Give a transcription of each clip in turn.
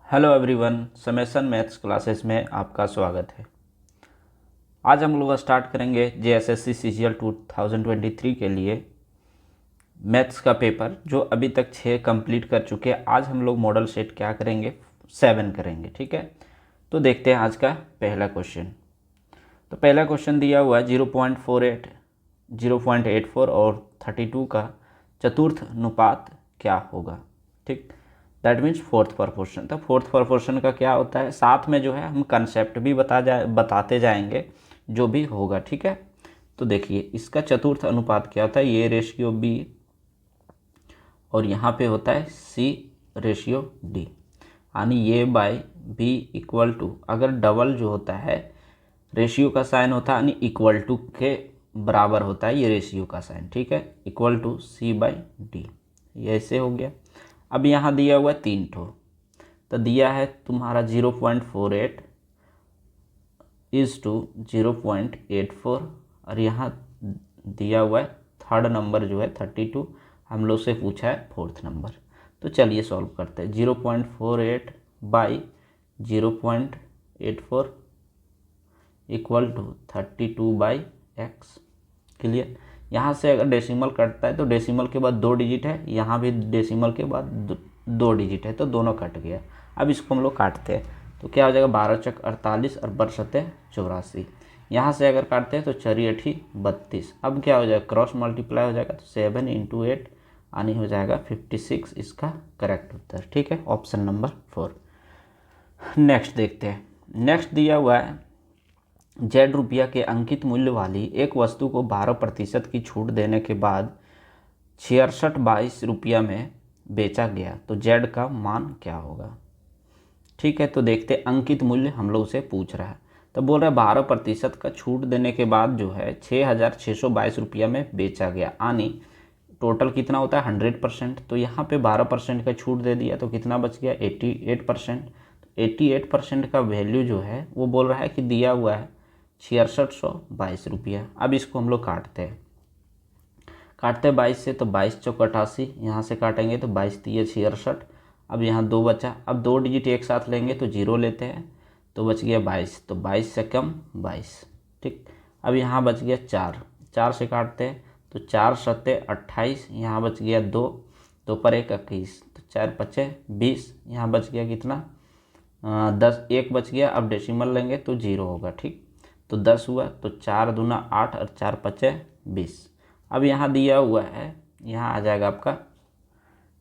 Hello everyone, summation maths classes में आपका स्वागत है। आज हम लोग स्टार्ट करेंगे जेएसएससी सीजीएल 2023 के लिए मैथ्स का पेपर, जो अभी तक 6 कंप्लीट कर चुके हैं। आज हम लोग मॉडल सेट क्या करेंगे, 7 करेंगे। ठीक है, तो देखते हैं आज का पहला क्वेश्चन। तो पहला क्वेश्चन दिया हुआ है 0.48, 0.84 और 32 का चतुर्थ अनुपात क्या होगा। ठीक, दैट मीन्स फोर्थ प्रोपोर्शन। तो फोर्थ प्रोपोर्शन का क्या होता है, साथ में जो है हम कंसेप्ट भी बताते जाएंगे जो भी होगा। ठीक है, तो देखिए इसका चतुर्थ अनुपात क्या होता है, ये रेशियो बी और यहाँ पे होता है सी रेशियो डी, यानी ये बाई बी इक्वल टू, अगर डबल जो होता है रेशियो का साइन होता है यानी इक्वल टू के बराबर होता है ये रेशियो का साइन। ठीक है, equal to C by D, ये ऐसे हो गया। अब यहाँ दिया हुआ है 3 ठो, तो दिया है तुम्हारा 0.48 इज टू 0.84 और यहाँ दिया हुआ है थर्ड नंबर जो है 32, हम लोग से पूछा है फोर्थ नंबर। तो चलिए सॉल्व करते हैं। 0.48 by 0.84 equal to 32 by x. Clear. यहाँ से अगर डेसिमल कटता है तो डेसिमल के बाद 2 डिजिट है, यहाँ भी डेसिमल के बाद 2 डिजिट है, तो दोनों कट गया। अब इसको हम लोग काटते हैं तो क्या हो जाएगा, 12 चक 48 और बरसते 84। यहाँ से अगर काटते हैं तो 4 8 32। अब क्या हो जाएगा, क्रॉस मल्टीप्लाई हो जाएगा, तो 7 × 8 यानी हो जाएगा 56 इसका करेक्ट उत्तर। ठीक है, ऑप्शन नंबर 4। नेक्स्ट देखते हैं। नेक्स्ट दिया हुआ है ₹Z के अंकित मूल्य वाली एक वस्तु को 12% की छूट देने के बाद 6622 में बेचा गया, तो Z का मान क्या होगा। ठीक है, तो देखते अंकित मूल्य हम लोग से पूछ रहा है, तो बोल रहा है 12% का छूट देने के बाद जो है 6622 में बेचा गया, यानी टोटल कितना होता है 100%। तो यहाँ पे 12% का छूट दे दिया तो कितना बच गया 88%। 88% का वैल्यू जो है वो बोल रहा है कि दिया हुआ है 6622। अब इसको हम लोग काटते हैं 22 से, तो 22 चौक 88, यहाँ से काटेंगे तो 22 3 66। अब यहाँ 2 बचा, अब 2 डिजिट एक साथ लेंगे तो 0 लेते हैं, तो बच गया 22, तो 22 से कम 22। ठीक, अब यहाँ बच गया 4, 4 से काटते हैं तो 4 7 28, यहाँ बच गया 2, 2 पर 1 21, तो 4 5 20, यहाँ बच गया कितना 10, 1 बच गया। अब डेसिमल लेंगे तो 0 होगा। ठीक, तो 10 हुआ, तो 4 दूना 8 और 4 5 20। अब यहाँ दिया हुआ है, यहाँ आ जाएगा आपका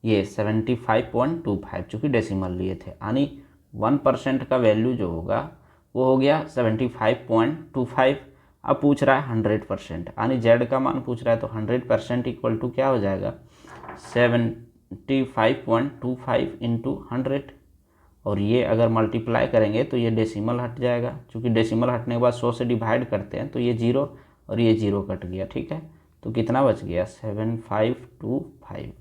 ये 75.25, चूँकि डेसिमल लिए थे, यानी 1% का वैल्यू जो होगा वो हो गया 75.25। अब पूछ रहा है 100%, यानी जेड का मान पूछ रहा है, तो 100% इक्वल टू क्या हो जाएगा 75.25 इंटू 100। और ये अगर मल्टीप्लाई करेंगे तो ये डेसिमल हट जाएगा, क्योंकि डेसिमल हटने के बाद 100 से डिवाइड करते हैं तो ये 0 और ये 0 कट गया। ठीक है, तो कितना बच गया 7525।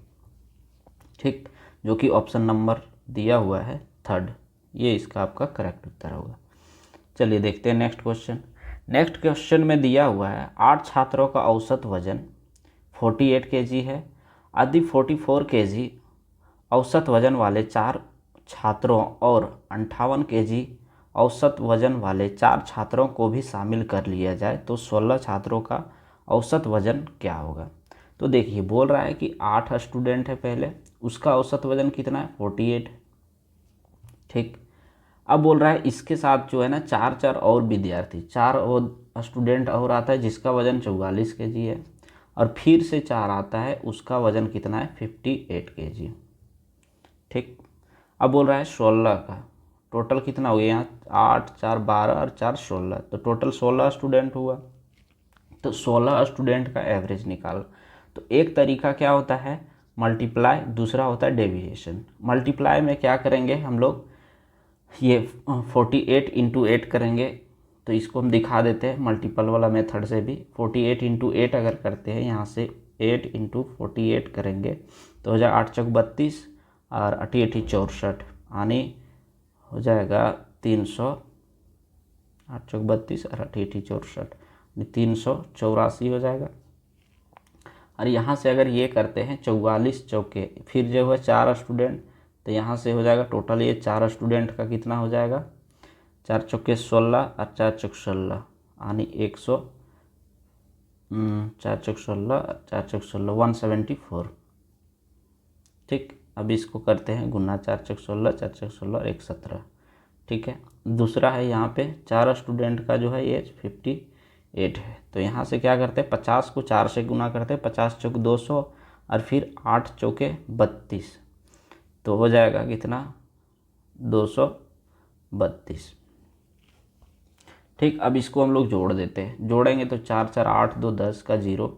ठीक, जो कि ऑप्शन नंबर दिया हुआ है थर्ड, ये इसका आपका करेक्ट उत्तर होगा। चलिए देखते हैं नेक्स्ट क्वेश्चन। नेक्स्ट क्वेश्चन में दिया हुआ है 8 छात्रों का औसत वजन 48 kg है। यदि 44 kg औसत वजन वाले 4 छात्रों और 58 kg औसत वजन वाले 4 छात्रों को भी शामिल कर लिया जाए तो 16 छात्रों का औसत वजन क्या होगा। तो देखिए बोल रहा है कि 8 स्टूडेंट है पहले, उसका औसत वजन कितना है 48। ठीक, अब बोल रहा है इसके साथ जो है ना 4 और विद्यार्थी, 4 और स्टूडेंट और आता है जिसका वजन 44 kg है, और फिर से 4 आता है उसका वजन कितना है 58 kg। ठीक, अब बोल रहा है 16 का टोटल कितना हो गया, यहाँ 8 4 12 और 4 16, तो टोटल 16 स्टूडेंट हुआ। तो 16 स्टूडेंट का एवरेज निकाल। तो एक तरीका क्या होता है मल्टीप्लाई, दूसरा होता है डेविएशन। मल्टीप्लाई में क्या करेंगे हम लोग, ये 48 इंटू 8 करेंगे, तो इसको हम दिखा देते हैं मल्टीपल वाला मेथड से भी। 48 इंटू 8 अगर करते हैं, यहाँ से 8 इंटू 48 करेंगे तो हो जाएगा 8 चौक 32 और 8 8 64, यानी हो जाएगा 300, 8 चौक 32 और 8 8 64, 384 हो जाएगा। और यहाँ से अगर ये करते हैं 44 चौके, फिर जो है 4 स्टूडेंट तो यहाँ से हो जाएगा टोटल ये 4 स्टूडेंट का कितना हो जाएगा, 4 चौके 16 और 4 चौक 16 यानी 100, 4 चौक 16 और 4 चौक 16 174। ठीक, अब इसको करते हैं गुना, 4 चौक 16 4 चौक 16 और 1 17। ठीक है, दूसरा है यहाँ पे 4 स्टूडेंट का जो है एज 58 है। तो यहाँ से क्या करते हैं, 50 को 4 से गुना करते हैं, 50 चौक 200 और फिर 8 चौके 32, तो हो जाएगा कितना 232। ठीक, अब इसको हम लोग जोड़ देते हैं, जोड़ेंगे तो 4 4 8 2 10 का 0,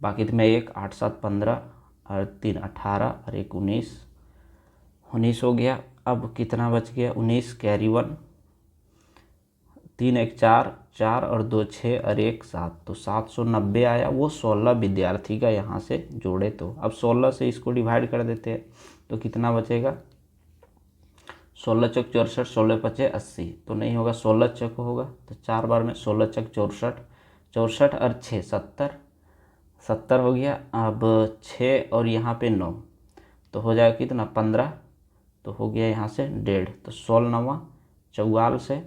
बाकी में 1 8 7 15 और 3 18 और 1 19 हो गया। अब कितना बच गया, 19 कैरी 1, 3 1 4 4 और 2 6 और 1 7, तो 790 आया। वो 16 विद्यार्थी का यहाँ से जोड़े, तो अब 16 से इसको डिवाइड कर देते हैं तो कितना बचेगा, 16 चौक 64 16 पचे 80, तो नहीं होगा, 16 चौक होगा तो 4 बार में 16 चौक 64 64 और 6 70 70 हो गया। अब 6 और यहाँ पे 9, तो हो जाएगा कितना 15, तो हो गया यहाँ से 1.5, तो 16 9 44 से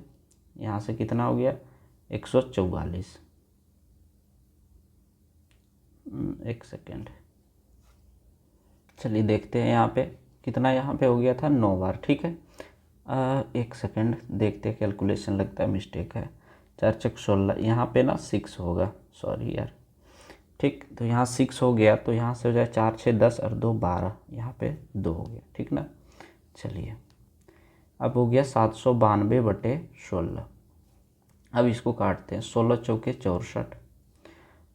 यहाँ से कितना हो गया 144। एक सेकेंड, चलिए देखते हैं यहाँ पे कितना, यहाँ पे हो गया था 9 बार। ठीक है, एक सेकेंड देखते हैं, कैलकुलेशन लगता है मिस्टेक है, 4 चौक 16 यहाँ पे ना 6 होगा, सॉरी यार। ठीक, तो यहाँ 6 हो गया, तो यहाँ से हो जाए 4 6 10 और 2 12, यहाँ पे 2 हो गया। ठीक ना, चलिए अब हो गया 792/16। अब इसको काटते हैं, 16 चौके 64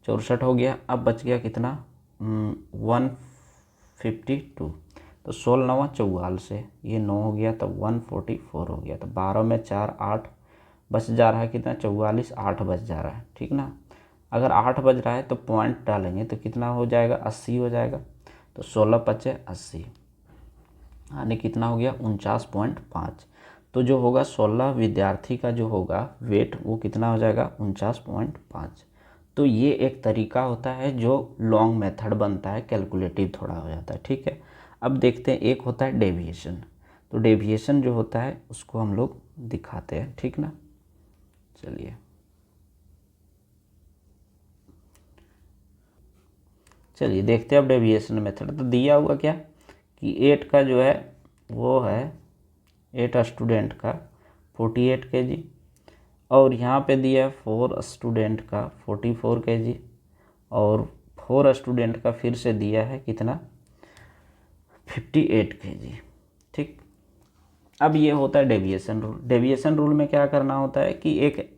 64 हो गया। अब बच गया कितना 152, तो 16 9 44 से ये 9 हो गया, तो 144 हो गया। तो 12 में 4 8 बच जा रहा है कितना 44, 8 बच जा रहा है। ठीक ना, अगर 8 बज रहा है तो पॉइंट डालेंगे तो कितना हो जाएगा 80 हो जाएगा, तो 16 पचे 80 यानी कितना हो गया 49.5। तो जो होगा 16 विद्यार्थी का जो होगा वेट वो कितना हो जाएगा 49.5। तो ये एक तरीका होता है जो लॉन्ग मेथड बनता है, कैलकुलेटिव थोड़ा हो जाता है। ठीक है, अब देखते हैं एक होता है डेविएशन। तो डेविएशन जो होता है उसको हम लोग दिखाते हैं। ठीक ना, चलिए देखते हैं अब डेविएशन मेथड। तो दिया हुआ क्या कि 8 का जो है वो है 8 स्टूडेंट का 48 kg, और यहाँ पे दिया है 4 स्टूडेंट का 44 kg, और 4 स्टूडेंट का फिर से दिया है कितना 58 kg। ठीक, अब ये होता है डेविएशन रूल। डेविएशन रूल में क्या करना होता है कि एक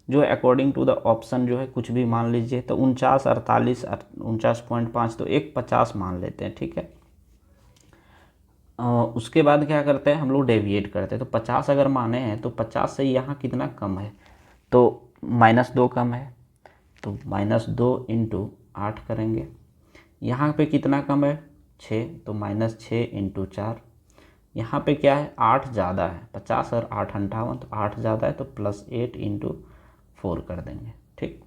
जो अकॉर्डिंग टू द ऑप्शन जो है कुछ भी मान लीजिए, तो 49 48 49.5, तो एक 50 मान लेते हैं। ठीक है, उसके बाद क्या करते हैं हम लोग डेविएट करते हैं। तो 50 अगर माने हैं तो 50 से यहाँ कितना कम है, तो -2 कम है, तो -2 इंटू 8 करेंगे। यहाँ पे कितना कम है 6, तो -6 इंटू 4। यहाँ पे क्या है 8 ज़्यादा है, 50 और 8 58, तो 8 ज़्यादा है, तो +8 इंटू 4 कर देंगे। ठीक,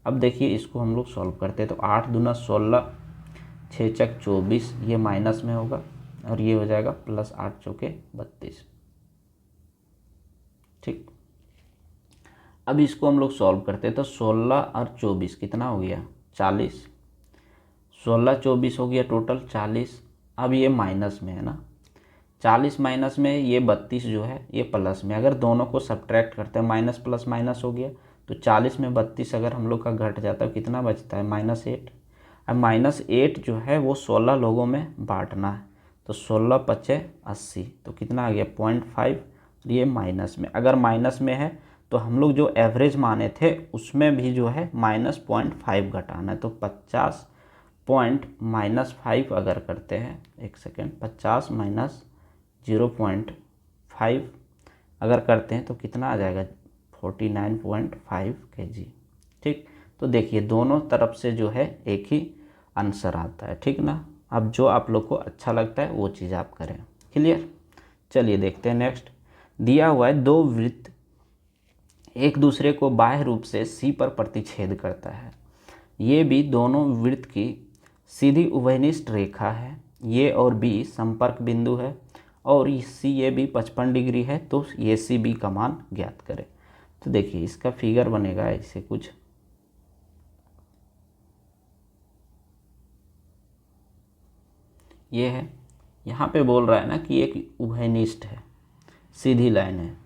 अब देखिए इसको हम लोग सॉल्व करते हैं। तो 8 दूना 16, 6 चक 24, ये माइनस में होगा, और ये हो जाएगा +8 चौके 32। ठीक, अब इसको हम लोग सॉल्व करते हैं। तो 16 और 24 कितना हो गया 40, 16 24 हो गया टोटल 40। अब ये माइनस में है ना, 40 माइनस में, ये 32 जो है ये प्लस में। अगर दोनों को सब्ट्रैक्ट करते हैं माइनस प्लस माइनस हो गया, तो 40 में 32 अगर हम लोग का घट जाता है कितना बचता है -8। अब -8 जो है वो 16 लोगों में बांटना है, तो 16 पचे 80, तो कितना आ गया 0.5। ये माइनस में, अगर माइनस में है तो हम लोग जो एवरेज माने थे उसमें भी जो है -0.5 घटाना है। तो 50 पॉइंट -5 अगर करते हैं, एक सेकेंड, 50 माइनस 0.5 अगर करते हैं तो कितना आ जाएगा 49.5 kg। ठीक, तो देखिए दोनों तरफ से जो है एक ही आंसर आता है। ठीक ना, अब जो आप लोग को अच्छा लगता है वो चीज़ आप करें। क्लियर, चलिए देखते हैं नेक्स्ट। दिया हुआ है 2 वृत्त एक दूसरे को बाह्य रूप से C पर प्रतिच्छेद करता है। ये भी दोनों वृत्त की सीधी उभयनिष्ठ रेखा है। ये और B संपर्क बिंदु है, और सी ए बी 55 डिग्री है, तो ए सी बी का मान ज्ञात करें। तो देखिए इसका फिगर बनेगा ऐसे कुछ, ये है, यहाँ पे बोल रहा है ना कि एक उभयनिष्ठ है, सीधी लाइन है,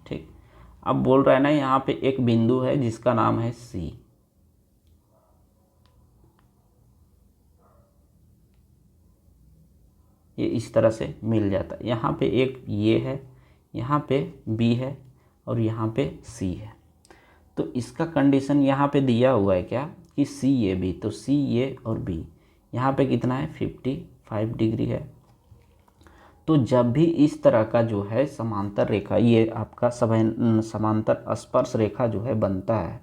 ठीक। अब बोल रहा है ना यहाँ पे एक बिंदु है जिसका नाम है सी, ये इस तरह से मिल जाता है। यहाँ पे एक ये है, यहाँ पे बी है और यहाँ पे सी है। तो इसका कंडीशन यहाँ पे दिया हुआ है क्या कि सी ए बी, तो सी ए और बी यहाँ पे कितना है 55 डिग्री है। तो जब भी इस तरह का जो है समांतर रेखा, ये आपका समांतर स्पर्श रेखा जो है बनता है,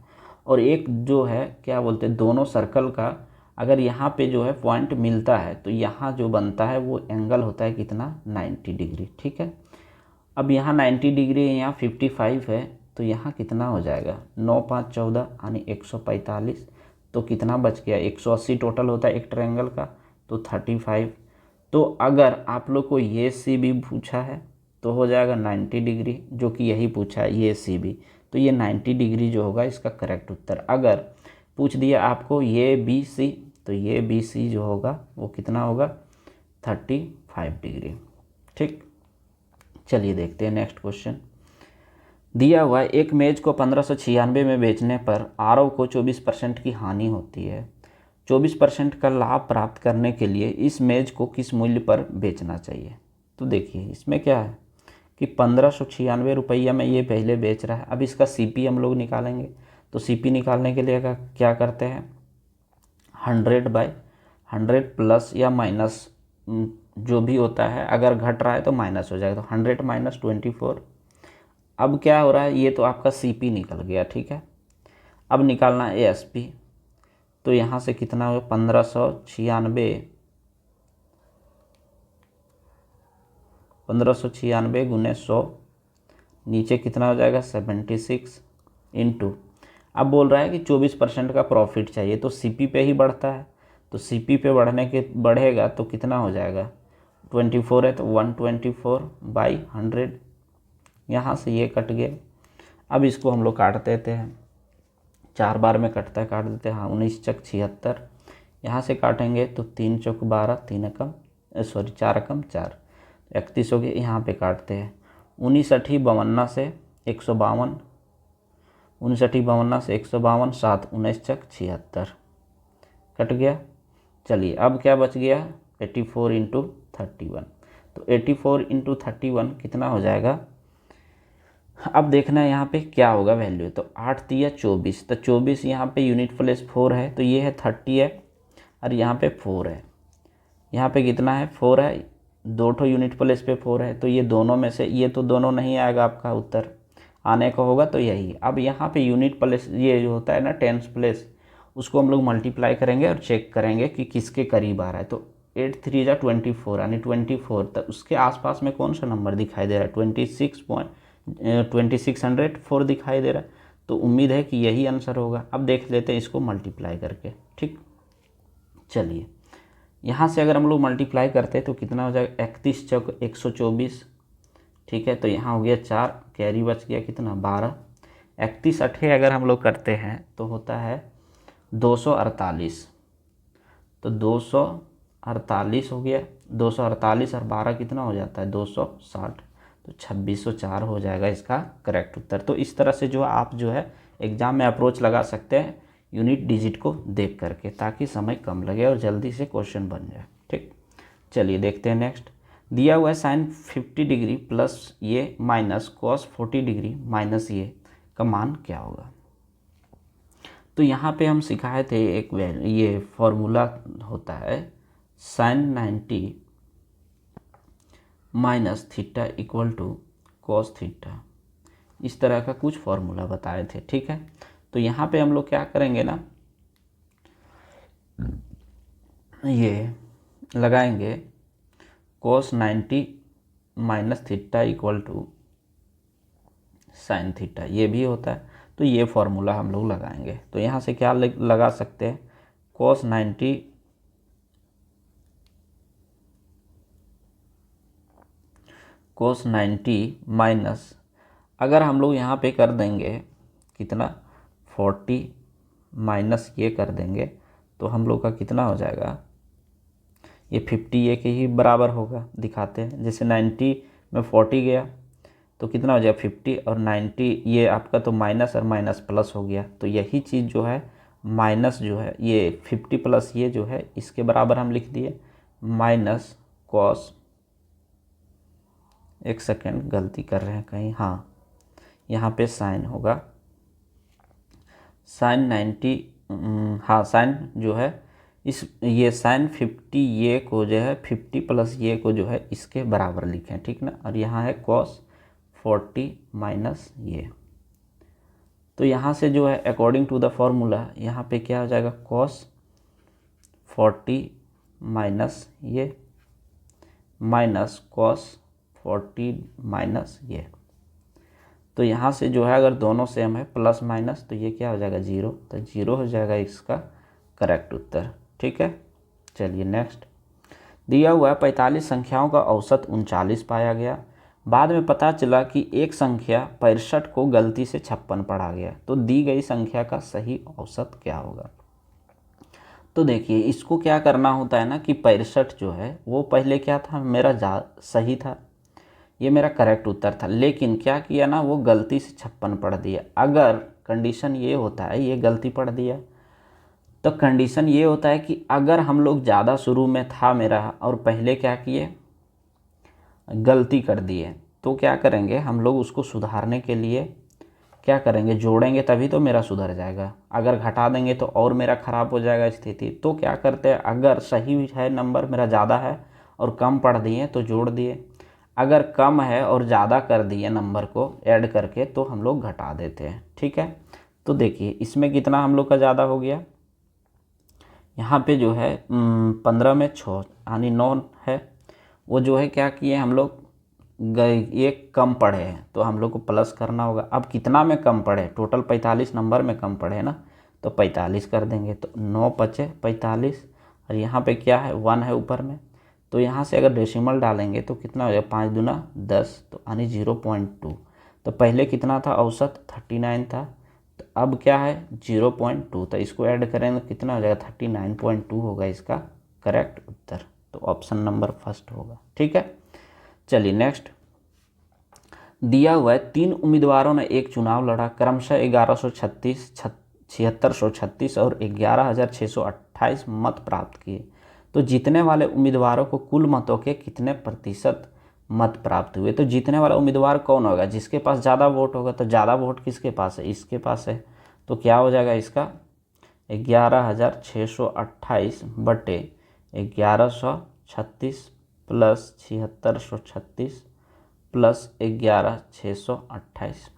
और एक जो है क्या बोलते हैं दोनों सर्कल का अगर यहाँ पे जो है पॉइंट मिलता है, तो यहाँ जो बनता है वो एंगल होता है कितना 90 डिग्री, ठीक है। अब यहाँ 90 डिग्री है, यहाँ 55 है, तो यहाँ कितना हो जाएगा 9 5 14 यानी 145। तो कितना बच गया 180 टोटल होता है एक ट्रायंगल का, तो 35। तो अगर आप लोग को ये सी बी पूछा है तो हो जाएगा 90 डिग्री, जो कि यही पूछा है ये सी बी, तो ये 90 डिग्री जो होगा इसका करेक्ट उत्तर। अगर पूछ दिया आपको ये बी सी, तो ये बी सी जो होगा वो कितना होगा 35 डिग्री, ठीक। चलिए देखते हैं नेक्स्ट क्वेश्चन। दिया हुआ है एक मेज को 1596 में बेचने पर आरव को 24% की हानि होती है। 24% का लाभ प्राप्त करने के लिए इस मेज को किस मूल्य पर बेचना चाहिए। तो देखिए इसमें क्या है कि 1596 रुपया में ये पहले बेच रहा है। अब इसका सीपी हम लोग निकालेंगे, तो सीपी निकालने के लिए क्या करते हैं 100/100 प्लस या माइनस जो भी होता है, अगर घट रहा है तो माइनस हो जाएगा, तो 100 - 24। अब क्या हो रहा है, ये तो आपका सीपी निकल गया, ठीक है। अब निकालना है एएसपी, तो यहाँ से कितना होगा 1596 गुने 100, नीचे कितना हो जाएगा 76 इंटू। अब बोल रहा है कि 24% का प्रॉफिट चाहिए, तो सीपी पे ही बढ़ता है, तो सीपी पे बढ़ेगा तो कितना हो जाएगा 24 है, तो 124/100। यहाँ से ये कट गया। अब इसको हम लोग काट देते हैं, 4 बार में कटता है, काट देते हैं। हाँ 19 चक 76, यहाँ से काटेंगे तो 3 चौक 12, 4 कम 4, 31 हो गए। यहाँ पे काटते हैं 19 अठी 52 से 152, 19 अठी 52 से 152, 7 19 चक 76 कट गया। चलिए अब क्या बच गया 84 × 31, तो 84 × 31 कितना हो जाएगा। अब देखना है यहाँ पे क्या होगा वैल्यू, तो 8 तिया 24, तो 24 यहाँ पे यूनिट प्लेस 4 है, तो ये है 30 है, और यहाँ पे 4 है, यहाँ पे कितना है 4 है, 2 यूनिट प्लेस पे 4 है, तो ये दोनों में से ये तो दोनों नहीं आएगा, आपका उत्तर आने का होगा तो यही। अब यहाँ पे यूनिट प्लेस ये जो होता है ना टेंस प्लेस, उसको हम लोग मल्टीप्लाई करेंगे और चेक करेंगे कि किसके करीब आ रहा है। तो 8 3 जा 24 यानी 24, तो उसके आसपास में कौन सा नंबर दिखाई दे रहा है 2604 दिखाई दे रहा है, तो उम्मीद है कि यही आंसर होगा। अब देख लेते हैं इसको मल्टीप्लाई करके, ठीक। चलिए यहाँ से अगर हम लोग मल्टीप्लाई करते हैं तो कितना हो जाएगा 31 चौक 124, ठीक है। तो यहाँ हो गया 4, कैरी बच गया कितना 12, 31 अठे अगर हम लोग करते हैं तो होता है 248, तो 248 हो गया, 248 और 12 कितना हो जाता है 260, तो 2604 हो जाएगा इसका करेक्ट उत्तर। तो इस तरह से जो आप जो है एग्ज़ाम में अप्रोच लगा सकते हैं यूनिट डिजिट को देख करके, ताकि समय कम लगे और जल्दी से क्वेश्चन बन जाए, ठीक। चलिए देखते हैं नेक्स्ट। दिया हुआ है साइन 50 डिग्री प्लस ये माइनस कॉस 40 डिग्री माइनस ये का मान क्या होगा। तो यहाँ पे हम सिखाए थे एक ये फॉर्मूला होता है sine 90 minus theta equal to cos theta, इस तरह का कुछ फॉर्मूला बताए थे, ठीक है। तो यहाँ पे हम लोग क्या करेंगे ना, ये लगाएंगे cos 90 minus theta equal to sine theta, ये भी होता है। तो ये फॉर्मूला हम लोग लगाएंगे। तो यहाँ से क्या लगा सकते हैं, cos 90 माइनस, अगर हम लोग यहाँ पे कर देंगे कितना 40 माइनस ये कर देंगे तो हम लोग का कितना हो जाएगा, ये 50 ये के ही बराबर होगा। दिखाते हैं, जैसे 90 में 40 गया तो कितना हो जाएगा 50, और 90 ये आपका तो माइनस और माइनस प्लस हो गया। तो यही चीज़ जो है माइनस जो है ये 50 प्लस ये जो है इसके बराबर हम लिख दिए माइनस कॉस, एक सेकेंड गलती कर रहे हैं कहीं, हाँ यहाँ पे साइन होगा, साइन 90, हाँ साइन जो है इस ये साइन 50 ये को जो है 50 प्लस ये को जो है इसके बराबर लिखें, ठीक ना। और यहाँ है कॉस 40 माइनस ये, तो यहाँ से जो है अकॉर्डिंग टू द फॉर्मूला यहाँ पे क्या हो जाएगा कॉस 40 माइनस ये माइनस कॉस 40 माइनस ये। तो यहाँ से जो है अगर दोनों सेम है प्लस माइनस तो ये क्या हो जाएगा 0, तो 0 हो जाएगा इसका करेक्ट उत्तर, ठीक है। चलिए नेक्स्ट, दिया हुआ है 45 संख्याओं का औसत 39 पाया गया, बाद में पता चला कि एक संख्या 65 को गलती से 56 पढ़ा गया, तो दी गई संख्या का सही औसत क्या होगा। तो देखिए इसको क्या करना होता है ना कि 65 जो है वो पहले क्या था मेरा सही था, ये मेरा करेक्ट उत्तर था, लेकिन क्या किया ना वो गलती से 56 पढ़ दिया। अगर कंडीशन ये होता है ये गलती पढ़ दिया तो कंडीशन ये होता है कि अगर हम लोग ज़्यादा शुरू में था मेरा और पहले क्या किए गलती कर दिए, तो क्या करेंगे हम लोग उसको सुधारने के लिए क्या करेंगे जोड़ेंगे, तभी तो मेरा सुधर जाएगा। अगर घटा देंगे तो और मेरा ख़राब हो जाएगा स्थिति। तो क्या करते हैं, अगर सही है नंबर मेरा ज़्यादा है और कम पढ़ दिए तो जोड़ दिए, अगर कम है और ज़्यादा कर दिए नंबर को ऐड करके तो हम लोग घटा देते हैं, ठीक है। तो देखिए इसमें कितना हम लोग का ज़्यादा हो गया, यहाँ पे जो है 15 में 6 यानी 9 है, वो जो है क्या किए हम लोग ये कम पढ़े हैं तो हम लोग को प्लस करना होगा। अब कितना में कम पढ़े, टोटल 45 नंबर में कम पढ़े ना, तो 45 कर देंगे, तो 9 बचे 45, और यहाँ पे क्या है 1 है ऊपर में, तो यहाँ से अगर डेसिमल डालेंगे तो कितना हो जाएगा 5 दूना 10, तो यानी 0.2। तो पहले कितना था औसत 39 था, तो अब क्या है 0.2, तो इसको ऐड करेंगे तो कितना हो जाएगा 39.2 होगा इसका करेक्ट उत्तर। तो ऑप्शन नंबर फर्स्ट होगा, ठीक है। चलिए नेक्स्ट, दिया हुआ है 3 उम्मीदवारों ने एक चुनाव लड़ा, क्रमशः 1136, 7636 और 11628 मत प्राप्त किए, तो जीतने वाले उम्मीदवारों को कुल मतों के कितने प्रतिशत मत प्राप्त हुए। तो जीतने वाला उम्मीदवार कौन होगा, जिसके पास ज़्यादा वोट होगा, तो ज़्यादा वोट किसके पास है, इसके पास है, तो क्या हो जाएगा इसका 11628 बटे 1136 प्लस 7636 प्लस 11628,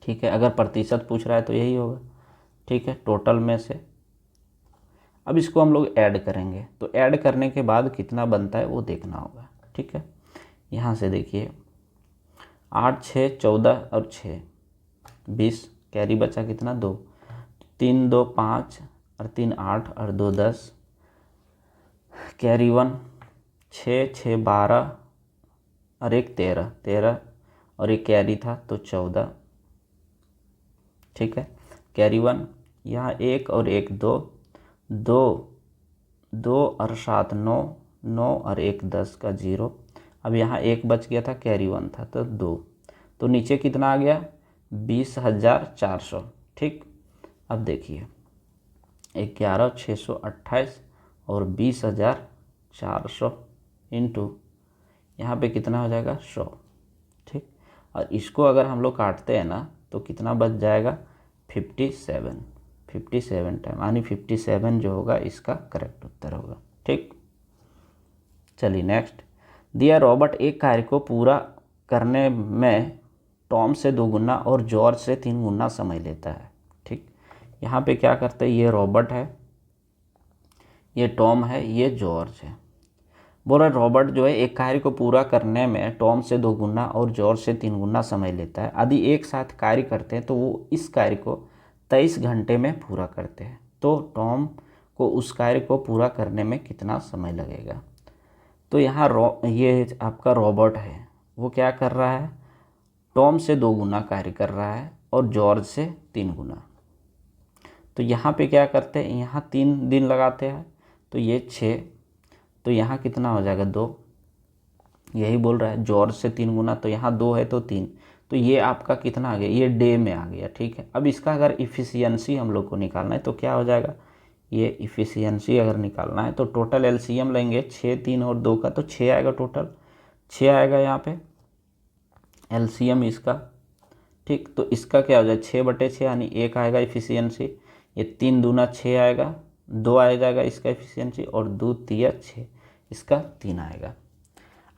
ठीक है। अगर प्रतिशत पूछ रहा है तो यही होगा, ठीक है, टोटल में से। अब इसको हम लोग ऐड करेंगे, तो ऐड करने के बाद कितना बनता है वो देखना होगा, ठीक है। यहाँ से देखिए 8 6 14 और 6 20, कैरी बचा कितना 2, 3 2 5 और 3 8 और 2 10, कैरी 1 6 6 12 और 1 13 13 और एक कैरी था तो 14, ठीक है। कैरी 1 यहाँ 1 और 1 2 2 2 और 7 9 9 और 1 10 का 0। अब यहाँ 1 बच गया था, कैरी 1 था तो 2, तो नीचे कितना आ गया 20,400, ठीक। अब देखिए 11628 और 20,400 इंटू यहाँ पे कितना हो जाएगा 100, ठीक। और इसको अगर हम लोग काटते हैं ना तो कितना बच जाएगा 57 टाइम, यानी 57 जो होगा इसका करेक्ट उत्तर होगा, ठीक। चलिए नेक्स्ट, दिया रॉबर्ट एक कार्य को पूरा करने में टॉम से 2 गुना और जॉर्ज से 3 गुना समय लेता है, ठीक। यहाँ पे क्या करते हैं, ये रॉबर्ट है, ये टॉम है, ये जॉर्ज है। बोल रहा है रॉबर्ट जो है एक कार्य को पूरा करने में टॉम से 2 गुना और जॉर्ज से 3 गुना समय लेता है। यदि एक साथ कार्य करते हैं तो वो इस कार्य को 23 घंटे में पूरा करते हैं, तो टॉम को उस कार्य को पूरा करने में कितना समय लगेगा। तो यहाँ ये आपका रॉबर्ट है, वो क्या कर रहा है, टॉम से 2 गुना कार्य कर रहा है और जॉर्ज से 3 गुना। तो यहाँ पे क्या करते हैं, यहाँ 3 दिन लगाते हैं, तो ये 6, तो यहाँ कितना हो जाएगा 2। यही बोल रहा है जॉर्ज से 3 गुना, तो यहाँ 2 है तो 3, तो ये आपका कितना आ गया, ये डे में आ गया। ठीक है, अब इसका अगर इफ़िशियंसी हम लोग को निकालना है तो क्या हो जाएगा, ये इफ़िशियंसी अगर निकालना है तो टोटल एलसीएम लेंगे 6, 3 और 2 का, तो 6 आएगा, टोटल 6 आएगा यहाँ पे एलसीएम इसका। ठीक, तो इसका क्या हो जाए 6/6 यानी 1 आएगा इफ़िशियंसी, ये 3 दूना 6 आएगा, 2 आ जाएगा इसका इफ़िशियंसी, और 2 तिया 6, इसका 3 आएगा।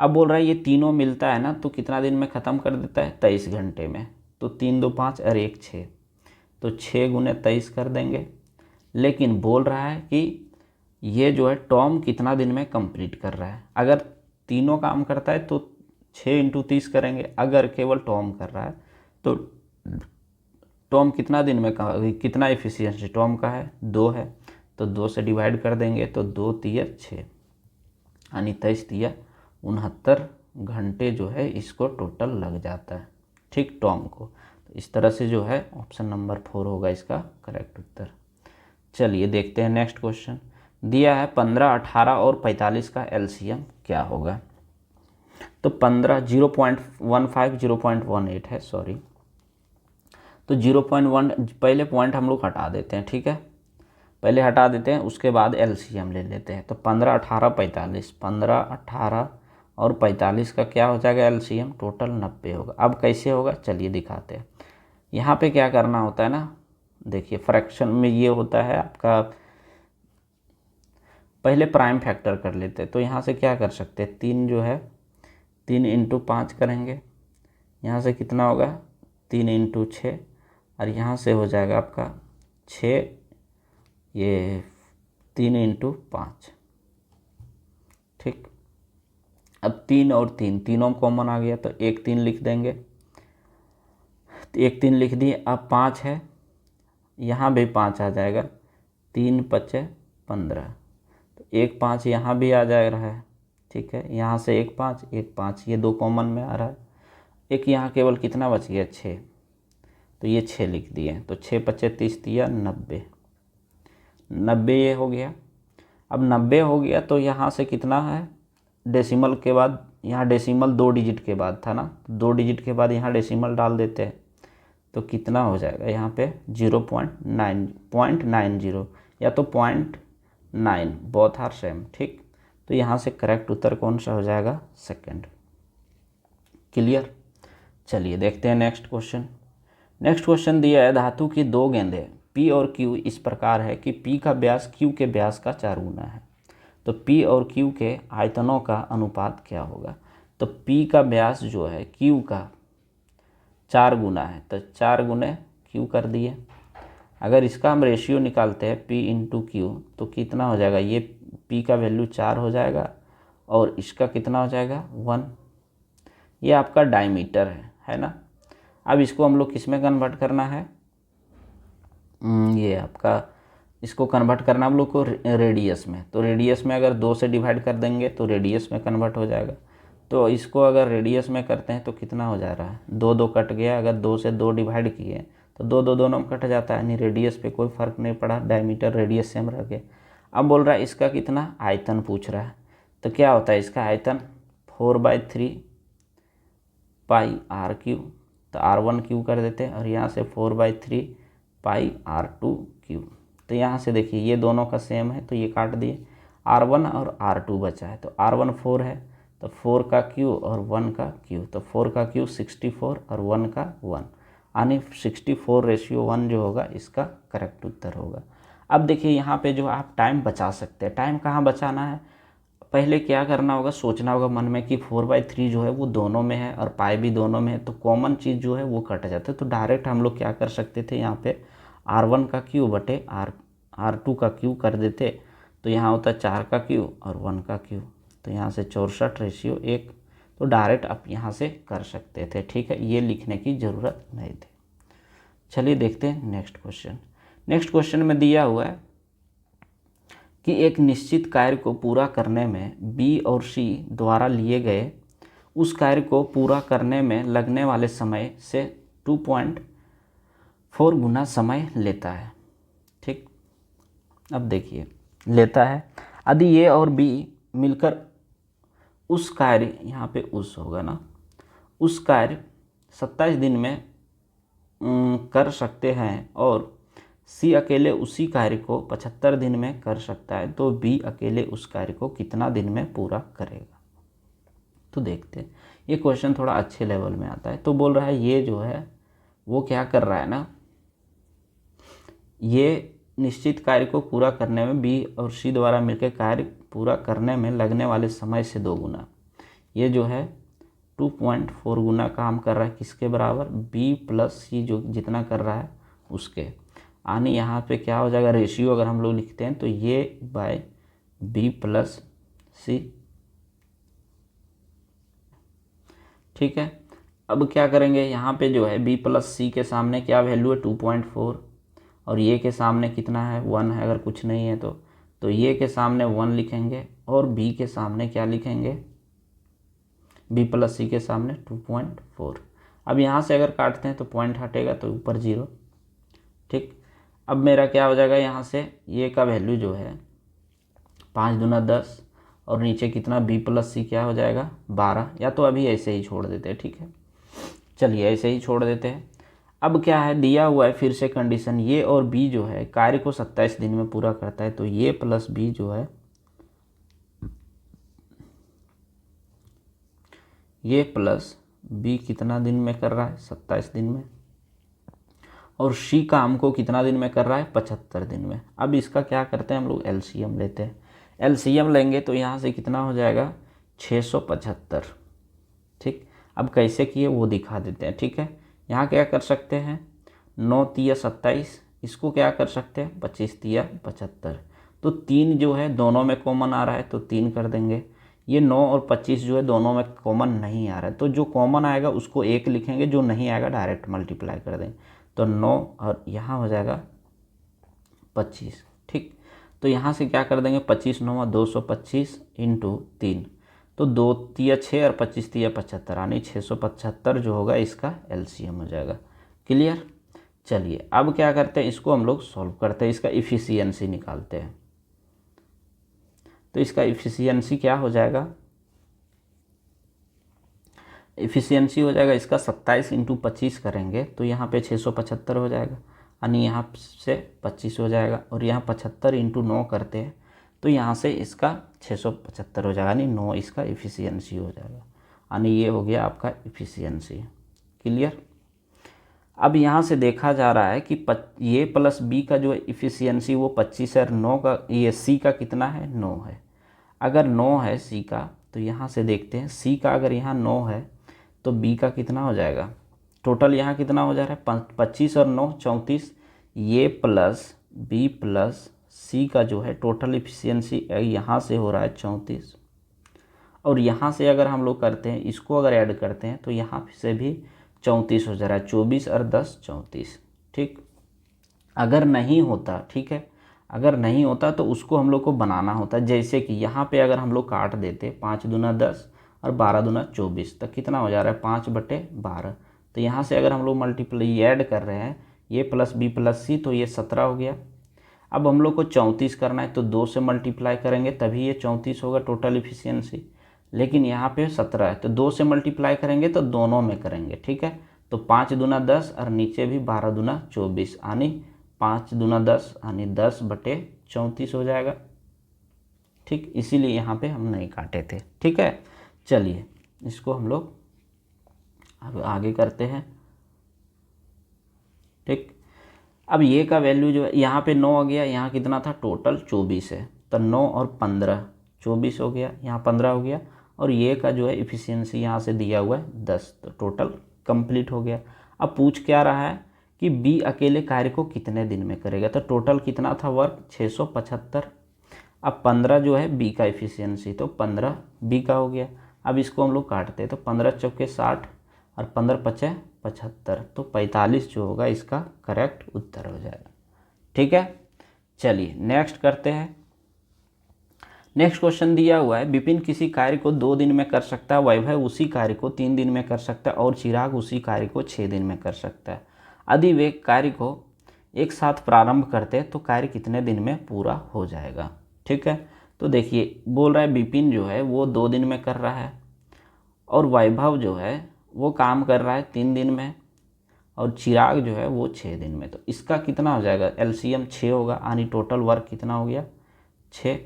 अब बोल रहा है ये तीनों मिलता है ना तो कितना दिन में ख़त्म कर देता है, 23 घंटे में। तो 3 2 5 और 1 6, तो 6 गुने 23 कर देंगे। लेकिन बोल रहा है कि ये जो है टॉम कितना दिन में कंप्लीट कर रहा है। अगर तीनों काम करता है तो 6 × 30 करेंगे, अगर केवल टॉम कर रहा है तो टॉम कितना दिन में कितना एफिशिएंसी टॉम का है, 2 है, तो 2 से डिवाइड कर देंगे, तो 2 तिया 6 यानी 23 तिया 69 घंटे जो है इसको टोटल लग जाता है। ठीक, टॉम को। तो इस तरह से जो है ऑप्शन नंबर 4 होगा इसका करेक्ट उत्तर। चलिए देखते हैं नेक्स्ट क्वेश्चन। दिया है 15, 18 और 45 का एलसीएम क्या होगा। तो 15 0.15 0.18 है, सॉरी, तो 0.1 पहले पॉइंट हम लोग हटा देते हैं। ठीक है, पहले हटा देते हैं, उसके बाद एलसीएम ले लेते हैं। तो 15, 18, 45, 15, 18 और 45 का क्या हो जाएगा एलसीएम, टोटल 90 होगा। अब कैसे होगा चलिए दिखाते हैं। यहाँ पे क्या करना होता है ना, देखिए फ्रैक्शन में ये होता है आपका, पहले प्राइम फैक्टर कर लेते हैं। तो यहाँ से क्या कर सकते हैं, 3 जो है 3 × 5 करेंगे, यहाँ से कितना होगा 3 × 6, और यहाँ से हो जाएगा आपका 6, ये 3 × 5। ठीक, अब 3 और 3 तीनों कॉमन आ गया, तो 1 3 लिख देंगे, 1 3 लिख दिए। अब 5 है, यहाँ भी 5 आ जाएगा, 3 5 15, तो 1 5 यहाँ भी आ जा रहा है। ठीक है, यहाँ से 1 5 1 5, ये 2 कॉमन में आ रहा है। एक यहाँ केवल कितना बच गया 6, तो ये 6 लिख दिए, तो 6 5 30 दिया 90, 90 ये हो गया। अब 90 हो गया तो यहाँ से कितना है, डेसिमल के बाद, यहाँ डेसिमल 2 डिजिट के बाद था ना, 2 डिजिट के बाद यहाँ डेसिमल डाल देते हैं, तो कितना हो जाएगा यहाँ पे 0.90 या तो 0.9, बोथ आर सेम। ठीक, तो यहाँ से करेक्ट उत्तर कौन सा हो जाएगा, सेकंड। क्लियर। चलिए देखते हैं नेक्स्ट क्वेश्चन। नेक्स्ट क्वेश्चन दिया है धातु की 2 गेंदें P और Q इस प्रकार है कि P का व्यास Q के व्यास का 4 गुना है, तो P और Q के आयतनों का अनुपात क्या होगा। तो P का व्यास जो है Q का 4 गुना है, तो 4 गुने Q कर दिए। अगर इसका हम रेशियो निकालते हैं P × Q, तो कितना हो जाएगा, ये P का वैल्यू 4 हो जाएगा और इसका कितना हो जाएगा 1। ये आपका डायमीटर है ना। अब इसको हम लोग किस में कन्वर्ट करना है, ये आपका इसको कन्वर्ट करना हम लोग को रेडियस में। तो रेडियस में अगर 2 से डिवाइड कर देंगे तो रेडियस में कन्वर्ट हो जाएगा। तो इसको अगर रेडियस में करते हैं तो कितना हो जा रहा है, 2 2 कट गया, अगर 2 से 2 डिवाइड किए तो 2 2 दोनों में कट जाता है, यानी रेडियस पे कोई फ़र्क नहीं पड़ा, डायमीटर रेडियस सेम रह गया। अब बोल रहा है इसका कितना आयतन पूछ रहा है, तो क्या होता है इसका आयतन 4/3 पाई r3, तो r1 कर देते हैं, और यहाँ से 4/3 पाई r2। तो यहाँ से देखिए ये दोनों का सेम है, तो ये काट दिए, r1 और r2 बचा है, तो r1 4 है, तो 4 का क्यू और 1 का क्यू, तो 4 का क्यू 64 और 1 का 1, यानी 64:1 जो होगा इसका करेक्ट उत्तर होगा। अब देखिए यहाँ पे जो आप टाइम बचा सकते हैं, टाइम कहाँ बचाना है, पहले क्या करना होगा, सोचना होगा मन में कि 4/3 जो है वो दोनों में है और पाई भी दोनों में है, तो कॉमन चीज़ जो है वो कट जाता है। तो डायरेक्ट हम लोग क्या कर सकते थे, यहाँ पे r1 का क्यू बटे r2 का क्यू कर देते, तो यहाँ होता है 4 का क्यू और 1 का क्यू, तो यहाँ से 64/1, तो डायरेक्ट आप यहाँ से कर सकते थे, ठीक है, ये लिखने की ज़रूरत नहीं थी। चलिए देखते हैं नेक्स्ट क्वेश्चन। नेक्स्ट क्वेश्चन में दिया हुआ है कि एक निश्चित कार्य को पूरा करने में बी और सी द्वारा लिए गए उस कार्य को पूरा करने में लगने वाले समय से 2.4 गुना समय लेता है, ठीक। अब देखिए, लेता है यदि ए और बी मिलकर उस कार्य, यहाँ पे उस होगा ना, उस कार्य 27 दिन में कर सकते हैं और सी अकेले उसी कार्य को 75 दिन में कर सकता है, तो बी अकेले उस कार्य को कितना दिन में पूरा करेगा। तो देखते हैं, ये क्वेश्चन थोड़ा अच्छे लेवल में आता है। तो बोल रहा है ये जो है वो क्या कर रहा है ना, ये निश्चित कार्य को पूरा करने में बी और सी द्वारा मिलकर कार्य पूरा करने में लगने वाले समय से 2 गुना, ये जो है 2.4 गुना काम कर रहा है, किसके बराबर, बी प्लस सी जो जितना कर रहा है उसके, यानी यहाँ पे क्या हो जाएगा, रेशियो अगर हम लोग लिखते हैं तो ये बाय बी प्लस सी, ठीक है। अब क्या करेंगे, यहाँ पे जो है बी प्लस सी के सामने क्या वैल्यू है 2.4 और ये के सामने कितना है 1 है, अगर कुछ नहीं है तो ये के सामने 1 लिखेंगे और बी के सामने क्या लिखेंगे, बी प्लस सी के सामने 2.4। अब यहाँ से अगर काटते हैं तो पॉइंट हटेगा तो ऊपर 0, ठीक। अब मेरा क्या हो जाएगा, यहाँ से ये का वैल्यू जो है 5 दूना 10 और नीचे कितना बी प्लस सी क्या हो जाएगा 12, या तो अभी ऐसे ही छोड़ देते हैं, ठीक है, चलिए ऐसे ही छोड़ देते हैं। अब क्या है, दिया हुआ है फिर से कंडीशन, ये और बी जो है कार्य को 27 दिन में पूरा करता है, तो ये प्लस बी जो है, ये प्लस बी कितना दिन में कर रहा है 27 दिन में, और सी काम को कितना दिन में कर रहा है 75 दिन में। अब इसका क्या करते हैं हम लोग, एलसीएम लेते हैं। एलसीएम लेंगे तो यहाँ से कितना हो जाएगा 675, ठीक। अब कैसे किए वो दिखा देते हैं, ठीक है। यहाँ क्या कर सकते हैं, 9 तिया 27, इसको क्या कर सकते हैं 25 तिया 75, तो 3 जो है दोनों में कॉमन आ रहा है तो 3 कर देंगे। ये 9 और 25 जो है दोनों में कॉमन नहीं आ रहा है, तो जो कॉमन आएगा उसको 1 लिखेंगे, जो नहीं आएगा डायरेक्ट मल्टीप्लाई कर देंगे, तो 9 और यहाँ हो जाएगा 25, ठीक। तो यहाँ से क्या कर देंगे 25 9 225 इंटू 3, तो 2 तिया 6 और 25 तिया 75, यानी 675 जो होगा इसका एलसीएम हो जाएगा। क्लियर। चलिए अब क्या करते हैं, इसको हम लोग सॉल्व करते हैं, इसका इफ़िशियंसी निकालते हैं। तो इसका इफ़िशियंसी क्या हो जाएगा, इफ़िशियंसी हो जाएगा इसका 27 इंटू 25 करेंगे तो यहाँ पे 675 हो जाएगा, यानी यहाँ से 25 हो जाएगा, और यहाँ 75 इंटू 9 करते हैं तो यहाँ से इसका 675 हो जाएगा, यानी 9 इसका इफ़िशियंसी हो जाएगा, यानी ये हो गया आपका इफ़िशियंसी। क्लियर। अब यहाँ से देखा जा रहा है कि ये प्लस बी का जो इफ़िशियंसी वो 25 है, 9 का ये सी का कितना है 9 है। अगर 9 है सी का तो यहाँ से देखते हैं सी का अगर यहाँ 9 है तो बी का कितना हो जाएगा, टोटल यहाँ कितना हो जा रहा है 25 और 9 34, ये प्लस बी प्लस सी का जो है टोटल इफिशियंसी यहाँ से हो रहा है 34, और यहाँ से अगर हम लोग करते हैं इसको अगर ऐड करते हैं तो यहाँ से भी 34 हो जा रहा है, 24 और 10 34, ठीक। अगर नहीं होता, ठीक है, अगर नहीं होता तो उसको हम लोग को बनाना होता, जैसे कि यहाँ पे अगर हम लोग काट देते 5 दूना 10 और 12 दूना 24, तो कितना हो जा रहा है 5/12, तो यहाँ से अगर हम लोग मल्टीप्लाई ऐड कर रहे हैं ये प्लस बी प्लस सी तो ये 17 हो गया। अब हम लोग को 34 करना है तो 2 से मल्टीप्लाई करेंगे तभी ये 34 होगा टोटल इफिशियंसी, लेकिन यहाँ पे 17 है तो 2 से मल्टीप्लाई करेंगे तो दोनों में करेंगे, ठीक है। तो 5 दूना 10 और नीचे भी 12 दूना 24, यानी 5 दूना 10 यानी 10/34 हो जाएगा, ठीक। इसीलिए यहाँ पे हम नहीं काटे थे, ठीक है। चलिए इसको हम लोग अब आगे करते हैं, ठीक। अब ये का वैल्यू जो है यहाँ पे 9 आ गया, यहाँ कितना था टोटल 24 है, तो 9 और 15 24 हो गया, यहाँ 15 हो गया, और ये का जो है इफ़िशियंसी यहाँ से दिया हुआ है 10, तो टोटल कंप्लीट हो गया। अब पूछ क्या रहा है कि बी अकेले कार्य को कितने दिन में करेगा, तो टोटल कितना था वर्क 675, अब 15 जो है बी का एफिशिएंसी, तो 15 बी का हो गया। अब इसको हम लोग काटते हैं तो 15 चौके 60 और 15 पचे 75, तो 45 जो होगा इसका करेक्ट उत्तर हो जाएगा। ठीक है, चलिए नेक्स्ट करते हैं। नेक्स्ट क्वेश्चन दिया हुआ है, विपिन किसी कार्य को 2 दिन में कर सकता है, वैभव उसी कार्य को 3 दिन में कर सकता है और चिराग उसी कार्य को 6 दिन में कर सकता है। यदि वे कार्य को एक साथ प्रारंभ करते हैं तो कार्य कितने दिन में पूरा हो जाएगा। ठीक है, तो देखिए बोल रहा है विपिन जो है वो 2 दिन में कर रहा है और वैभव जो है वो काम कर रहा है 3 दिन में और चिराग जो है वो 6 दिन में। तो इसका कितना हो जाएगा, एलसीएम 6 होगा, यानी टोटल वर्क कितना हो गया 6।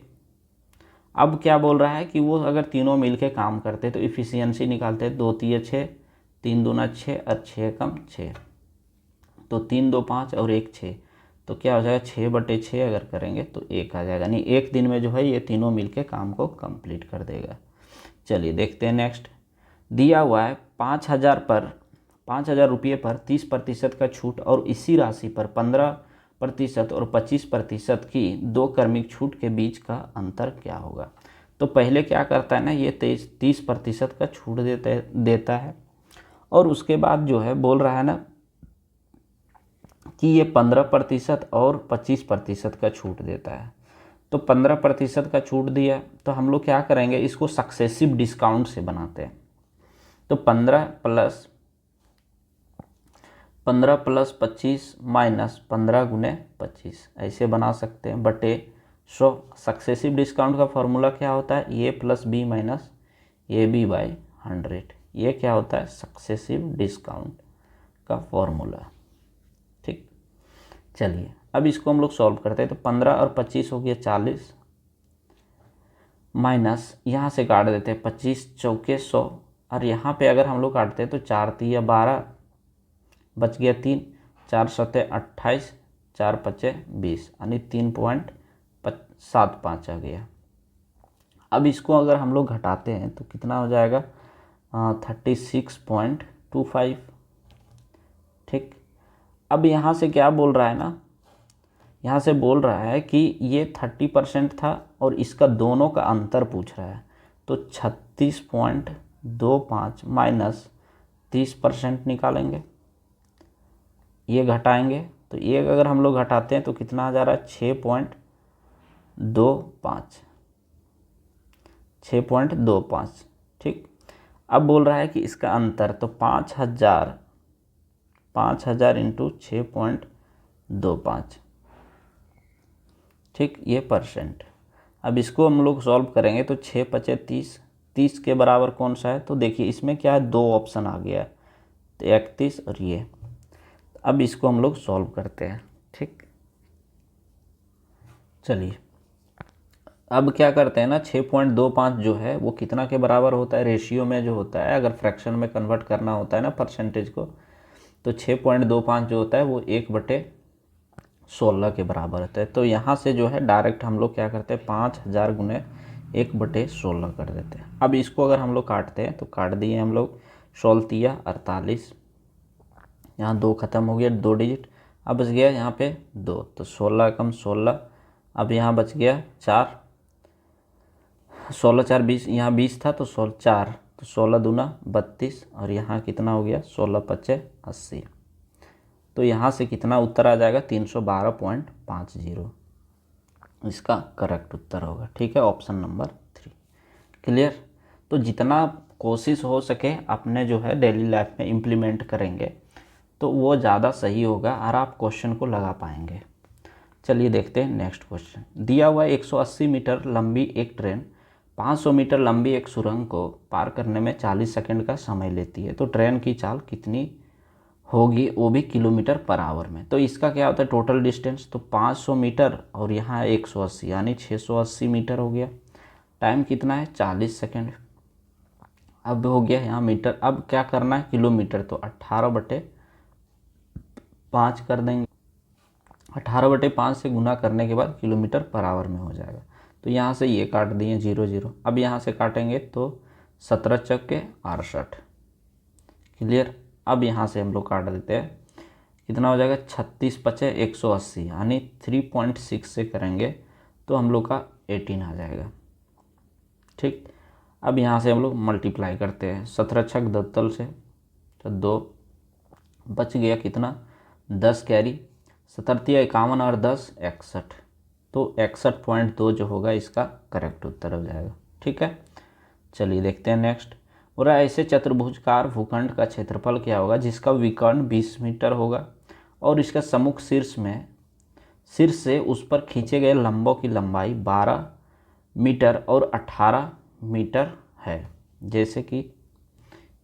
अब क्या बोल रहा है कि वो अगर तीनों मिलके काम करते तो इफ़िशियंसी निकालते, 2 तिये 6, 3 दूना 6 और 6 कम 6, तो 3 2 5 और 1 6, तो क्या हो जाएगा 6/6 अगर करेंगे तो 1 आ जाएगा, यानी 1 दिन में जो है ये तीनों मिलके काम को कंप्लीट कर देगा। चलिए देखते हैं नेक्स्ट। दिया हुआ है 5,000 रुपये पर 30% का छूट और इसी राशि पर 15% और 25% की 2 क्रमिक छूट के बीच का अंतर क्या होगा। तो पहले क्या करता है ना, ये 30% का छूट देता है और उसके बाद जो है बोल रहा है ना कि ये 15% और 25% का छूट देता है। तो 15% का छूट दिया तो हम लोग क्या करेंगे, इसको सक्सेसिव डिस्काउंट से बनाते हैं। तो 15 प्लस 25 माइनस 15 गुने 25 ऐसे बना सकते हैं, बटे 100। सक्सेसिव डिस्काउंट का फॉर्मूला क्या होता है, a plus b minus a b by 100। ये क्या होता है सक्सेसिव डिस्काउंट का फॉर्मूला। ठीक, चलिए अब इसको हम लोग सॉल्व करते हैं। तो 15 और 25 हो गया 40, माइनस यहाँ से काट देते हैं 25 चौके 100 और यहाँ पे अगर हम लोग काटते हैं तो 4 तिया 12 बच गया 3, 4 सते 28, 4 पचे 20, यानी 3.75 आ गया। अब इसको अगर हम लोग घटाते हैं तो कितना हो जाएगा 36.25। ठीक, अब यहाँ से क्या बोल रहा है ना, यहाँ से बोल रहा है कि ये 30% था और इसका दोनों का अंतर पूछ रहा है। तो 36.25 माइनस 30% निकालेंगे, ये घटाएंगे तो ये अगर हम लोग घटाते हैं तो कितना आ जा रहा है 6.25। ठीक, अब बोल रहा है कि इसका अंतर, तो 5,000 इंटू 6.25। ठीक, ये परसेंट। अब इसको हम लोग सॉल्व करेंगे तो 6 पचे 30, 30 के बराबर कौन सा है, तो देखिए इसमें क्या है 2 ऑप्शन आ गया है, तो 31 और ये। अब इसको हम लोग सॉल्व करते हैं। ठीक, चलिए अब क्या करते हैं ना, 6.25 जो है वो कितना के बराबर होता है, रेशियो में जो होता है, अगर फ्रैक्शन में कन्वर्ट करना होता है ना परसेंटेज को, तो 6.25 जो होता है वो 1/16 के बराबर होता है। तो यहाँ से जो है डायरेक्ट हम लोग क्या करते हैं 5,000 गुने 1/16 कर देते हैं। अब इसको अगर हम लोग काटते हैं तो काट दिए हम लोग, 16 तिया 48, यहाँ 2 खत्म हो गया 2 डिजिट, अब बच गया यहाँ पे 2, तो 16 कम 16, अब यहाँ बच गया 4, 16 4 20, यहाँ 20 था तो 16 4, तो 16 दूना 32 और यहाँ कितना हो गया 16 पचे 80। तो यहाँ से कितना उत्तर आ जाएगा 312.50, इसका करेक्ट उत्तर होगा। ठीक है, ऑप्शन नंबर 3। क्लियर। तो जितना कोशिश हो सके अपने जो है डेली लाइफ में इम्प्लीमेंट करेंगे तो वो ज़्यादा सही होगा और आप क्वेश्चन को लगा पाएंगे। चलिए देखते हैं नेक्स्ट क्वेश्चन। दिया हुआ 180 मीटर लंबी एक ट्रेन 500 मीटर लंबी एक सुरंग को पार करने में 40 सेकंड का समय लेती है, तो ट्रेन की चाल कितनी होगी, वो भी किलोमीटर पर आवर में। तो इसका क्या होता है टोटल डिस्टेंस, तो 500 मीटर और यहाँ 180 यानी 680 मीटर हो गया। टाइम कितना है 40 सेकंड। अब हो गया यहाँ मीटर, अब क्या करना है किलोमीटर, तो 18/5 कर देंगे। 18/5 से गुना करने के बाद किलोमीटर पर आवर में हो जाएगा। तो यहाँ से ये काट दिए 0 0, अब यहाँ से काटेंगे तो 17 चक्के 68। क्लियर। अब यहाँ से हम लोग काट देते हैं, कितना हो जाएगा 36 पचे 180, यानी 3.6 से करेंगे तो हम लोग का 18 आ जाएगा। ठीक, अब यहाँ से हम लोग मल्टीप्लाई करते हैं 17 छक 72 से, तो 2 बच गया कितना 10 कैरी, 17 51 और 10 61, तो 61.2 जो होगा इसका करेक्ट उत्तर हो जाएगा। ठीक है, चलिए देखते हैं नेक्स्ट। और ऐसे चतुर्भुजकार भूखंड का क्षेत्रफल क्या होगा जिसका विकर्ण 20 मीटर होगा और इसका सम्मुख शीर्ष से उस पर खींचे गए लंबों की लंबाई 12 मीटर और 18 मीटर है। जैसे कि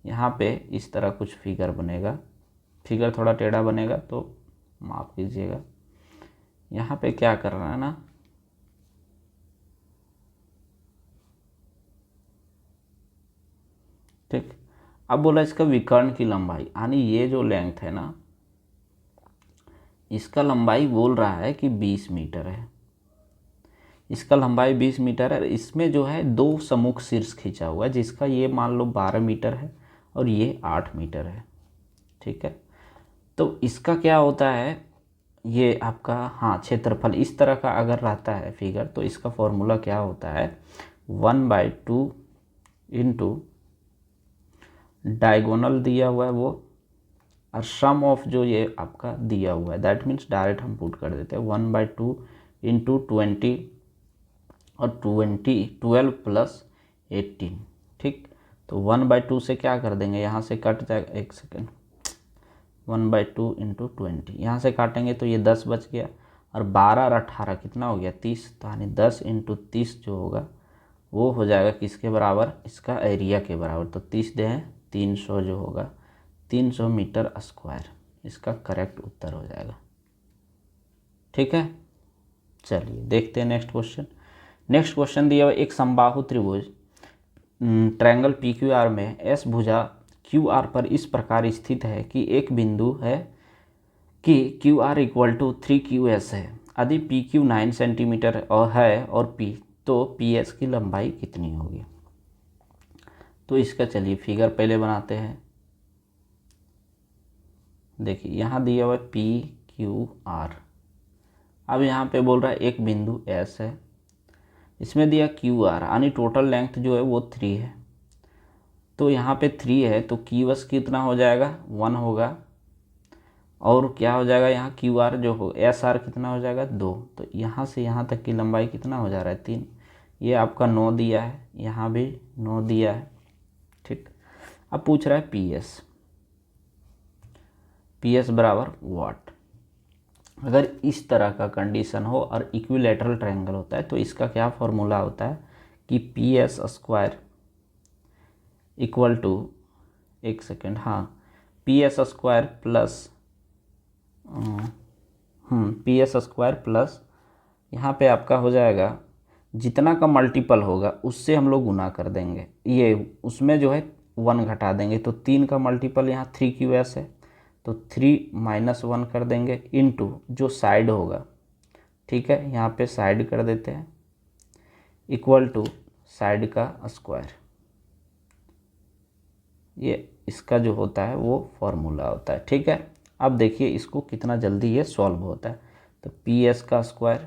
यहाँ पे इस तरह कुछ फिगर बनेगा, फिगर थोड़ा टेढ़ा बनेगा तो माफ़ कीजिएगा। यहाँ पे क्या कर रहा है ना, ठीक, अब बोला इसका विकर्ण की लंबाई, यानी ये जो लेंथ है ना इसका लंबाई बोल रहा है कि 20 मीटर है, इसका लंबाई 20 मीटर है। इसमें जो है 2 सम्मुख शीर्ष खींचा हुआ है जिसका ये मान लो 12 मीटर है और ये 8 मीटर है। ठीक है, तो इसका क्या होता है, ये आपका हाँ क्षेत्रफल इस तरह का अगर रहता है फिगर तो इसका फॉर्मूला क्या होता है 1/2 इंटू डायगोनल दिया हुआ है वो और सम ऑफ जो ये आपका दिया हुआ है, दैट मीन्स डायरेक्ट हम पुट कर देते हैं 1/2 इंटू 20 और 12 प्लस 18। ठीक, तो 1/2 से क्या कर देंगे, यहाँ से कट जाएगा, एक सेकेंड, 1/2 इंटू 20 यहाँ से काटेंगे तो ये 10 बच गया और 12 और 18 कितना हो गया 30, तो यानी 10 इंटू 30 जो होगा वो हो जाएगा किसके बराबर, इसका एरिया के बराबर। तो 30 दें 300 जो होगा 300 मीटर स्क्वायर, इसका करेक्ट उत्तर हो जाएगा। ठीक है, चलिए देखते हैं नेक्स्ट क्वेश्चन। नेक्स्ट क्वेश्चन दिया हुआ एक समबाहु त्रिभुज ट्रायंगल PQR में एस भुजा QR पर इस प्रकार स्थित है कि एक बिंदु है कि QR = 3QS है। यदि PQ 9 सेंटीमीटर और है और P, तो PS की लंबाई कितनी होगी। तो इसका चलिए फिगर पहले बनाते हैं। देखिए यहाँ दिया हुआ है PQR, अब यहाँ पे बोल रहा है एक बिंदु S है, इसमें दिया QR यानी टोटल लेंथ जो है वो 3 है, तो यहाँ पे 3 है तो QS कितना हो जाएगा 1 होगा और क्या हो जाएगा यहाँ QR जो हो SR कितना हो जाएगा 2, तो यहाँ से यहाँ तक की लंबाई कितना हो जा रहा है 3, ये आपका 9 दिया है, यहाँ भी 9 दिया है। ठीक, अब पूछ रहा है PS बराबर वाट। अगर इस तरह का कंडीशन हो और इक्विलैटरल ट्रायंगल होता है तो इसका क्या फॉर्मूला होता है कि PS² इक्वल टू, एक सेकेंड, हाँ PS² प्लस यहाँ पे आपका हो जाएगा जितना का मल्टीपल होगा उससे हम लोग गुना कर देंगे, ये उसमें जो है 1 घटा देंगे, तो 3 का मल्टीपल यहाँ 3QS है तो 3 - 1 कर देंगे इनटू जो साइड होगा। ठीक है, यहाँ पे साइड कर देते हैं इक्वल टू साइड का स्क्वायर, ये इसका जो होता है वो फॉर्मूला होता है। ठीक है, अब देखिए इसको कितना जल्दी ये सॉल्व होता है, तो PS²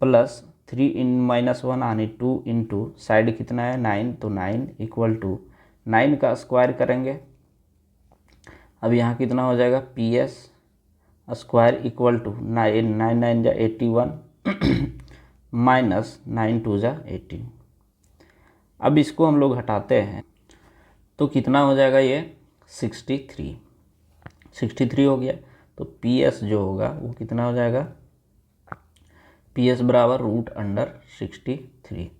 प्लस 3 - 1 यानी 2 इंटू साइड कितना है 9, तो 9 इक्वल टू 9 का स्क्वायर करेंगे। अब यहाँ कितना हो जाएगा PS² इक्वल टू 9 9 जा 81 माइनस 9 2 जा 18। अब इसको हम लोग हटाते हैं तो कितना हो जाएगा ये 63 हो गया, तो PS जो होगा वो कितना हो जाएगा PS बराबर √63,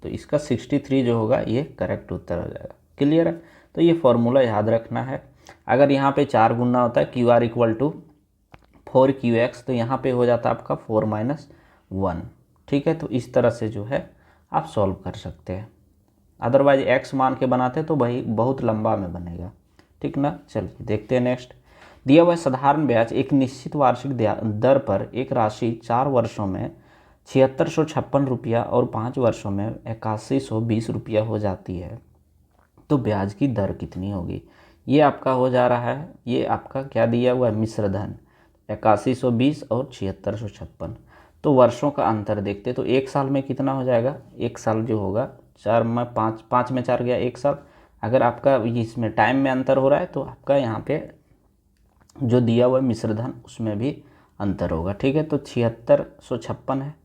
तो इसका 63 जो होगा ये करेक्ट उत्तर हो जाएगा। क्लियर है, तो ये फॉर्मूला याद रखना है। अगर यहाँ पे 4 गुना होता है QR = 4QX, तो यहाँ पे हो जाता है आपका 4 - 1। ठीक है, तो इस तरह से जो है आप सॉल्व कर सकते हैं, अदरवाइज X मान के बनाते तो भाई बहुत लंबा में बनेगा। ठीक ना, चलिए देखते हैं नेक्स्ट। दिया हुआ साधारण ब्याज एक निश्चित वार्षिक दर पर एक राशि 4 वर्षों में 7656 रुपया और 5 वर्षों में 8120 रुपया हो जाती है, तो ब्याज की दर कितनी होगी। ये आपका हो जा रहा है, ये आपका क्या दिया हुआ है मिश्र धन 8120 और 7656, तो वर्षों का अंतर देखते, तो एक साल में कितना हो जाएगा, एक साल जो होगा 4 में 5, 5 में 4 गया एक साल। अगर आपका इसमें टाइम में अंतर हो रहा है तो आपका यहाँ पे जो दिया हुआ मिश्रधन उसमें भी अंतर होगा, ठीक है। तो 7656 है।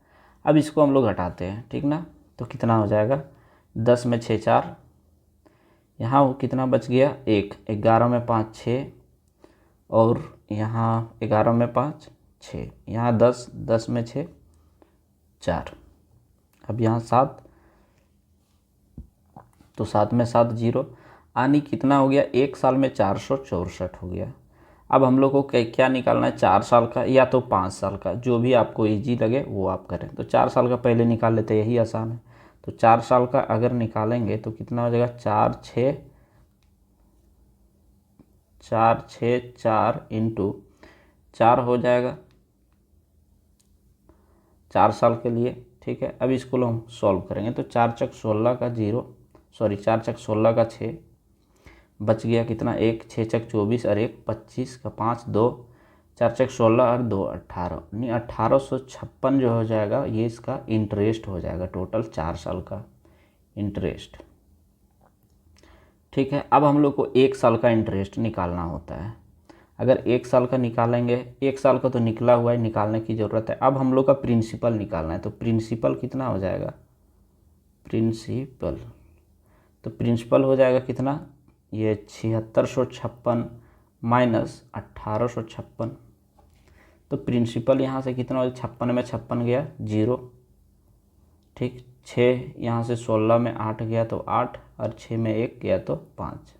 अब इसको हम लोग घटाते हैं, ठीक ना, तो कितना हो जाएगा, 10 में 6 4, यहाँ वो कितना बच गया 1, 11 में 5 6, और यहाँ 11 में 5 6, यहाँ 10, 10 में 6 4, अब यहाँ 7, तो 7 में 7 0, यानी कितना हो गया, एक साल में 464 हो गया। अब हम लोग को क्या निकालना है, 4 साल का या तो 5 साल का, जो भी आपको इजी लगे वो आप करें। तो 4 साल का पहले निकाल लेते, यही आसान है। तो 4 साल का अगर निकालेंगे तो कितना हो जाएगा, 4 6 4 इंटू 4 हो जाएगा 4 साल के लिए, ठीक है। अब इसको हम सॉल्व करेंगे तो 4 चक 16 का 0, सॉरी 4 चक 16 का 6, बच गया कितना 1, 6 चक 24 और 1 25 का 5 2, 4 चक 16 और 2 18, यानी 1856 जो हो जाएगा ये इसका इंटरेस्ट हो जाएगा, टोटल 4 साल का इंटरेस्ट, ठीक है। अब हम लोग को एक साल का इंटरेस्ट निकालना होता है। अगर एक साल का निकालेंगे, एक साल का तो निकला हुआ है, निकालने की ज़रूरत है। अब हम लोग का प्रिंसिपल निकालना है, तो प्रिंसिपल कितना हो जाएगा, प्रिंसिपल, तो प्रिंसिपल हो जाएगा कितना, ये 7656 माइनस 1856, तो प्रिंसिपल यहाँ से कितना हो, 56 में 56 गया 0, ठीक, 6 यहाँ से 16 में 8 गया तो 8, और 6 में 1 गया तो 5,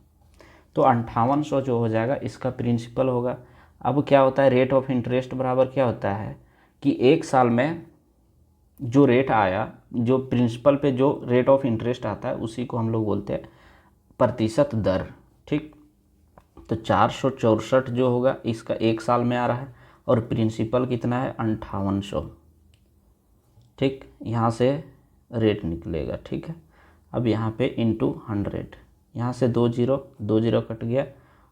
तो 5800 जो हो जाएगा इसका प्रिंसिपल होगा। अब क्या होता है, रेट ऑफ इंटरेस्ट बराबर क्या होता है कि एक साल में जो रेट आया, जो प्रिंसिपल पे जो रेट ऑफ इंटरेस्ट आता है उसी को हम लोग बोलते हैं प्रतिशत दर, ठीक। तो 464 जो होगा इसका एक साल में आ रहा है, और प्रिंसिपल कितना है 5800, ठीक, यहाँ से रेट निकलेगा, ठीक है। अब यहाँ पे इंटू 100, यहाँ से 2 0 कट गया,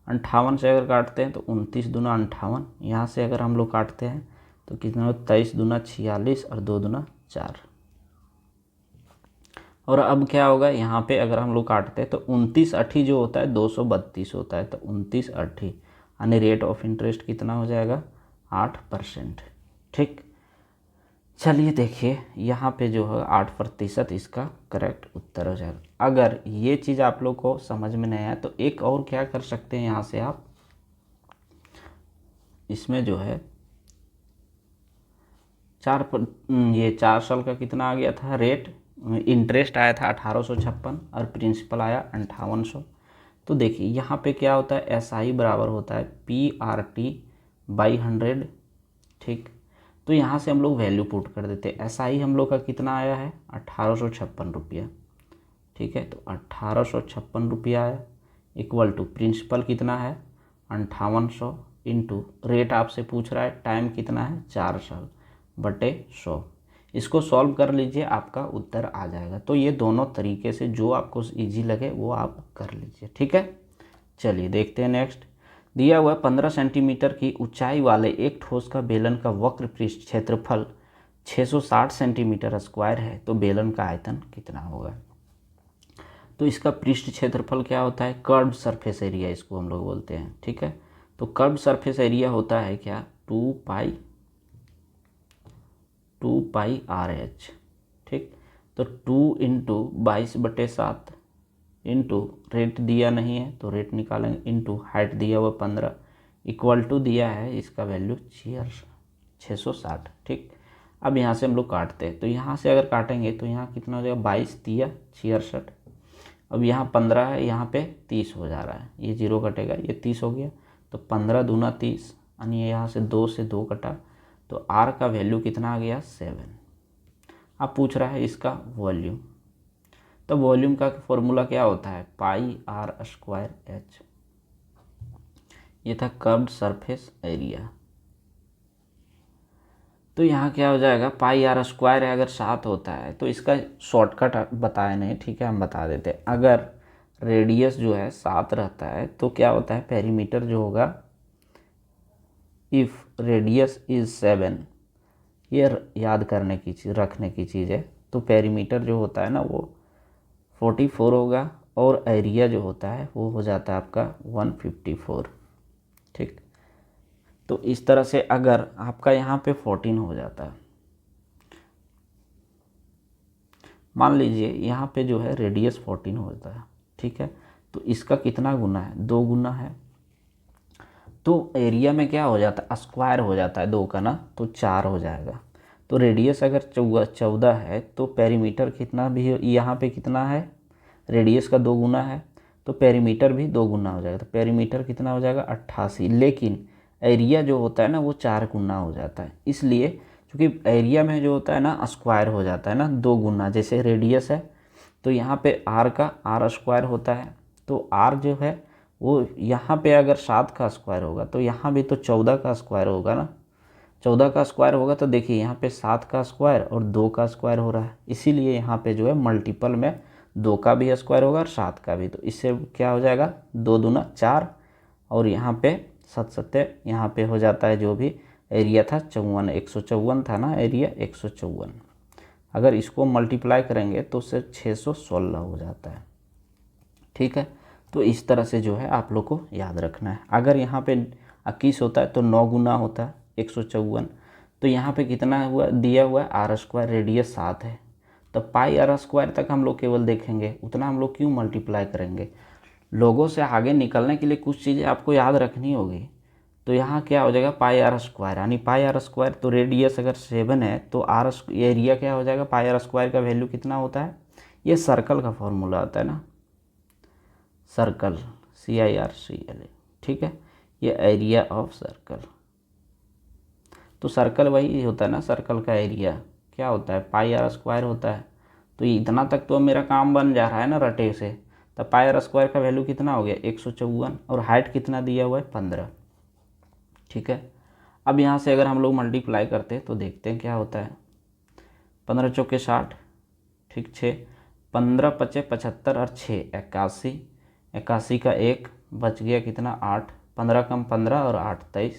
58 से अगर काटते हैं तो 29 दूना 58, यहाँ से अगर हम लोग काटते हैं तो कितना हो, 23 दूना 46 और 2 दूना 4, और अब क्या होगा, यहाँ पे अगर हम लोग काटते हैं तो 29 8 जो होता है 232 होता है, तो 29 8 यानी रेट ऑफ इंटरेस्ट कितना हो जाएगा 8%, ठीक। चलिए देखिए यहाँ पे जो है 8% इसका करेक्ट उत्तर हो जाएगा। अगर ये चीज़ आप लोग को समझ में नहीं आया तो एक और क्या कर सकते हैं, यहाँ से आप इसमें जो है ये 4 साल का कितना आ गया था रेट, इंटरेस्ट आया था 1856 और प्रिंसिपल आया 5800। तो देखिए यहाँ पे क्या होता है, SI बराबर होता है PRT/100, ठीक। तो यहाँ से हम लोग वैल्यू पुट कर देते हैं। SI हम लोग का कितना आया है 1856 रुपया, ठीक है। तो 1856 रुपया आया, इक्वल टू प्रिंसिपल कितना है 5800, इंटू रेट आपसे पूछ रहा है, टाइम कितना है 4 साल बटे 100। इसको सॉल्व कर लीजिए, आपका उत्तर आ जाएगा। तो ये दोनों तरीके से जो आपको इजी लगे वो आप कर लीजिए, ठीक है। चलिए देखते हैं नेक्स्ट। दिया हुआ 15 सेंटीमीटर की ऊंचाई वाले एक ठोस का बेलन का वक्र पृष्ठ क्षेत्रफल 660 सेंटीमीटर स्क्वायर है, तो बेलन का आयतन कितना होगा। तो इसका पृष्ठ क्षेत्रफल क्या होता है, कर्व सरफेस एरिया इसको हम लोग बोलते हैं, ठीक है। तो कर्व सरफेस एरिया होता है क्या 2 पाई RH, ठीक। तो 2 इंटू 22/7 इंटू रेट दिया नहीं है तो रेट निकालेंगे, इंटू हाइट दिया हुआ 15, इक्वल टू दिया है इसका वैल्यू 660, ठीक। अब यहाँ से हम लोग काटते हैं, तो यहाँ से अगर काटेंगे तो यहाँ कितना हो जाएगा 22 दिया 66, अब यहाँ 15 है, यहाँ पे 30 हो जा रहा है, ये 0 कटेगा, ये 30 हो गया, तो 15 दूना 30, यानी यहाँ से 2 से 2 कटा, तो R का वैल्यू कितना आ गया 7। अब पूछ रहा है इसका वॉल्यूम, तो वॉल्यूम का फॉर्मूला क्या होता है πr²H, ये था कर्व्ड सरफेस एरिया। तो यहाँ क्या हो जाएगा πr² है, अगर 7 होता है तो इसका शॉर्टकट बताया नहीं, ठीक है, हम बता देते हैं। अगर रेडियस जो है 7 रहता है तो क्या होता है, पेरीमीटर जो होगा, इफ़ रेडियस इज़ 7, ये याद करने की चीज़, रखने की चीज़ है। तो पेरीमीटर जो होता है ना वो 44 होगा और एरिया जो होता है वो हो जाता है आपका 154। ठीक, तो इस तरह से अगर आपका यहाँ पे 14 हो जाता है, मान लीजिए यहाँ पे जो है रेडियस 14 होता है, ठीक है, तो इसका कितना गुना है, 2 गुना है। तो एरिया में क्या हो जाता है, स्क्वायर हो जाता है 2 का ना, तो 4 हो जाएगा। तो रेडियस अगर 14 है तो पेरीमीटर कितना भी यहाँ पे कितना है, रेडियस का 2 गुना है, तो पेरीमीटर भी 2 गुना हो जाएगा। तो पेरीमीटर कितना हो जाएगा 88, लेकिन एरिया जो होता है ना वो 4 गुना हो जाता है। इसलिए क्योंकि एरिया में जो होता है ना स्क्वायर हो जाता है ना 2 गुना, जैसे रेडियस है तो यहाँ पे आर का आर स्क्वायर होता है, तो आर जो है वो यहाँ पे अगर 7 का स्क्वायर होगा तो यहाँ भी तो 14 का स्क्वायर होगा ना, 14 का स्क्वायर होगा। तो देखिए यहाँ पे 7 का स्क्वायर और 2 का स्क्वायर हो रहा है, इसीलिए यहाँ पे जो है मल्टीपल में 2 का भी स्क्वायर होगा और 7 का भी। तो इससे क्या हो जाएगा, 2 दूना 4 और यहाँ पे 7 सत्ते यहाँ पे हो जाता है जो भी एरिया था 54, 154 था ना एरिया 154। अगर इसको मल्टीप्लाई करेंगे तो उससे 616 हो जाता है। ठीक है, तो इस तरह से जो है आप लोग को याद रखना है। अगर यहाँ पे 21 होता है तो 9 गुना होता है 154। तो यहाँ पे कितना हुआ दिया हुआ है, आर स्क्वायर, रेडियस 7 है, तो पाई आर स्क्वायर तक हम लोग केवल देखेंगे, उतना हम लोग क्यों मल्टीप्लाई करेंगे। लोगों से आगे निकलने के लिए कुछ चीज़ें आपको याद रखनी होगी। तो यहाँ क्या हो जाएगा, पाई आर स्क्वायर, यानी पाई आर स्क्वायर, तो रेडियस अगर 7 है तो आर एरिया क्या हो जाएगा, पाई आर स्क्वायर का वैल्यू कितना होता है, ये सर्कल का फॉर्मूला आता है ना, सर्कल CIRCL, ठीक है, ये एरिया ऑफ सर्कल। तो सर्कल वही होता है ना, सर्कल का एरिया क्या होता है, पाई आर स्क्वायर होता है। तो ये इतना तक तो मेरा काम बन जा रहा है ना रटे से। तो पाई आर स्क्वायर का वैल्यू कितना हो गया 154 और हाइट कितना दिया हुआ है 15। ठीक है, अब यहाँ से अगर हम लोग मल्टीप्लाई करते हैं तो देखते हैं क्या होता है, 15 चौके 60, ठीक, 6, 15 पचे 75 और 6 81, 81 का 1 बच गया कितना 8, 15 कम 15 और 8 23,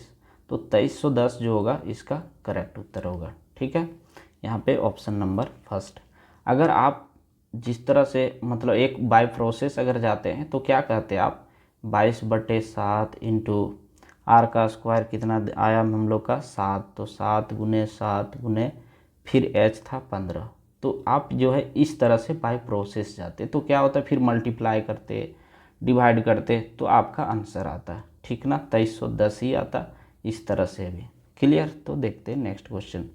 तो 2310 जो होगा इसका करेक्ट उत्तर होगा। ठीक है, यहाँ पे ऑप्शन नंबर फर्स्ट। अगर आप जिस तरह से मतलब एक बाय प्रोसेस अगर जाते हैं तो क्या कहते हैं आप, 22/7 इंटू आर का स्क्वायर कितना आया हम लोग का 7, तो 7 गुने 7 गुने फिर एच था 15। तो आप जो है इस तरह से बाय प्रोसेस जाते तो क्या होता है, फिर मल्टीप्लाई करते डिवाइड करते तो आपका आंसर आता है, ठीक ना, 2310 ही आता इस तरह से भी। क्लियर, तो देखते हैं नेक्स्ट क्वेश्चन।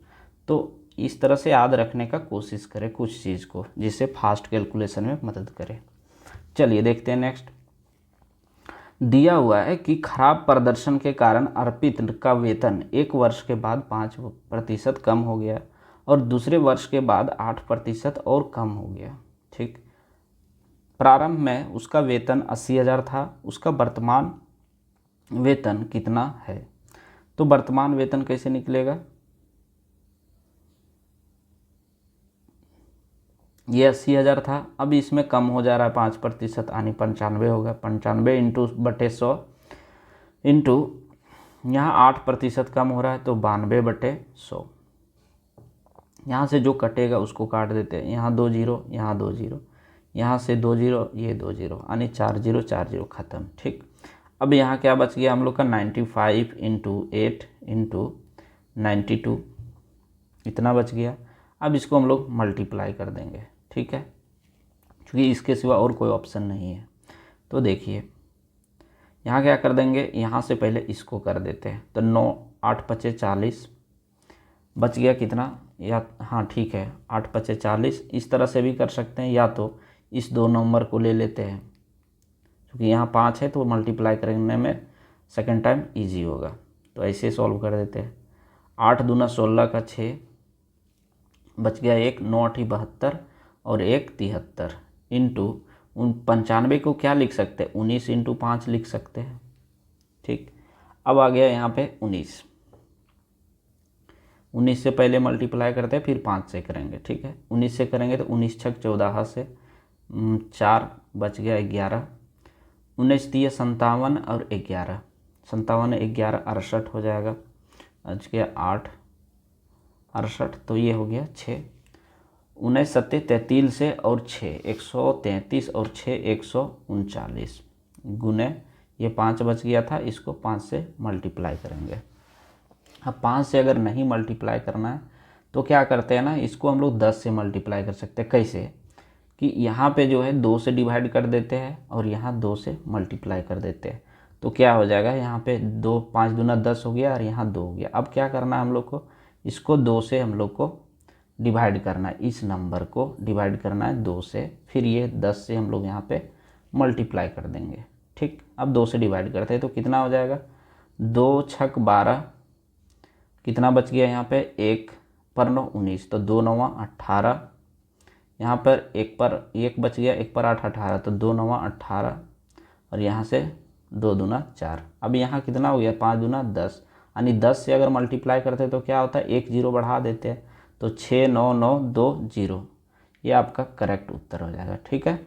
तो इस तरह से याद रखने का कोशिश करें कुछ चीज़ को, जिससे फास्ट कैलकुलेशन में मदद करे। चलिए देखते हैं नेक्स्ट। दिया हुआ है कि खराब प्रदर्शन के कारण अर्पित का वेतन 1 वर्ष के बाद 5% कम हो गया और दूसरे वर्ष के बाद 8% और कम हो गया। ठीक, प्रारंभ में उसका वेतन 80,000 था, उसका वर्तमान वेतन कितना है। तो वर्तमान वेतन कैसे निकलेगा, ये 80,000 था, अब इसमें कम हो जा रहा है 5%, यानी 95 होगा। 95 इंटू बटे 100 इंटू यहाँ 8% कम हो रहा है तो 92/100। यहाँ से जो कटेगा उसको काट देते हैं, यहाँ 2 जीरो, यहाँ 2 जीरो, यहाँ से 2 जीरो, ये 2 जीरो, यानी 4 जीरो 4 जीरो ख़त्म। ठीक, अब यहाँ क्या बच गया हम लोग का 95 इंटू 8 इंटू 92, इतना बच गया। अब इसको हम लोग मल्टीप्लाई कर देंगे, ठीक है, क्योंकि इसके सिवा और कोई ऑप्शन नहीं है। तो देखिए यहाँ क्या कर देंगे, यहाँ से पहले इसको कर देते हैं, तो 9 8 पचे 40 बच गया कितना, या हाँ ठीक है 8 पचे 40, इस तरह से भी कर सकते हैं, या तो इस 2 नंबर को ले लेते हैं, क्योंकि यहाँ 5 है तो मल्टीप्लाई करने में सेकंड टाइम इजी होगा, तो ऐसे सॉल्व कर देते हैं। 8 दूना 16 का 6 बच गया 1, 9 8 72 और 1 73 इंटू 95 को क्या लिख सकते हैं, 19 इंटू 5 लिख सकते हैं। ठीक, अब आ गया यहाँ पे 19 से पहले मल्टीप्लाई करते हैं फिर 5 से करेंगे। ठीक है, 19 से करेंगे तो 19 छक 14 से 4 बच गया 11, 19 दिए 57 और 11, 57 11 68 हो जाएगा, बच गया 8 68, तो ये हो गया 6। 19 सत्ते 33 से और 6 133 और 6 139 गुने ये 5 बच गया था, इसको 5 से मल्टीप्लाई करेंगे। अब 5 से अगर नहीं मल्टीप्लाई करना है तो क्या करते हैं ना, इसको हम लोग 10 से मल्टीप्लाई कर सकते हैं। कैसे कि यहाँ पे जो है 2 से डिवाइड कर देते हैं और यहाँ 2 से मल्टीप्लाई कर देते हैं, तो क्या हो जाएगा, यहाँ पे 2 5 दूना 10 हो गया और यहाँ 2 हो गया। अब क्या करना है हम लोग को, इसको 2 से हम लोग को डिवाइड करना है, इस नंबर को डिवाइड करना है 2 से, फिर ये 10 से हम लोग यहाँ पे मल्टीप्लाई कर देंगे। ठीक, अब 2 से डिवाइड करते हैं तो कितना हो जाएगा, 2 छक 12, कितना बच गया यहाँ पे, 1 पर 9 19, तो 2 9 18, यहाँ पर 1 पर 1 बच गया, 1 पर 8 18, तो 2 9 18 और यहाँ से 2 दूना 4। अब यहाँ कितना हो गया, 5 दूना 10, यानी 10 से अगर मल्टीप्लाई करते हैं तो क्या होता है, 1 0 बढ़ा देते हैं, तो 6 9 9 2 0, ये आपका करेक्ट उत्तर हो जाएगा। ठीक है।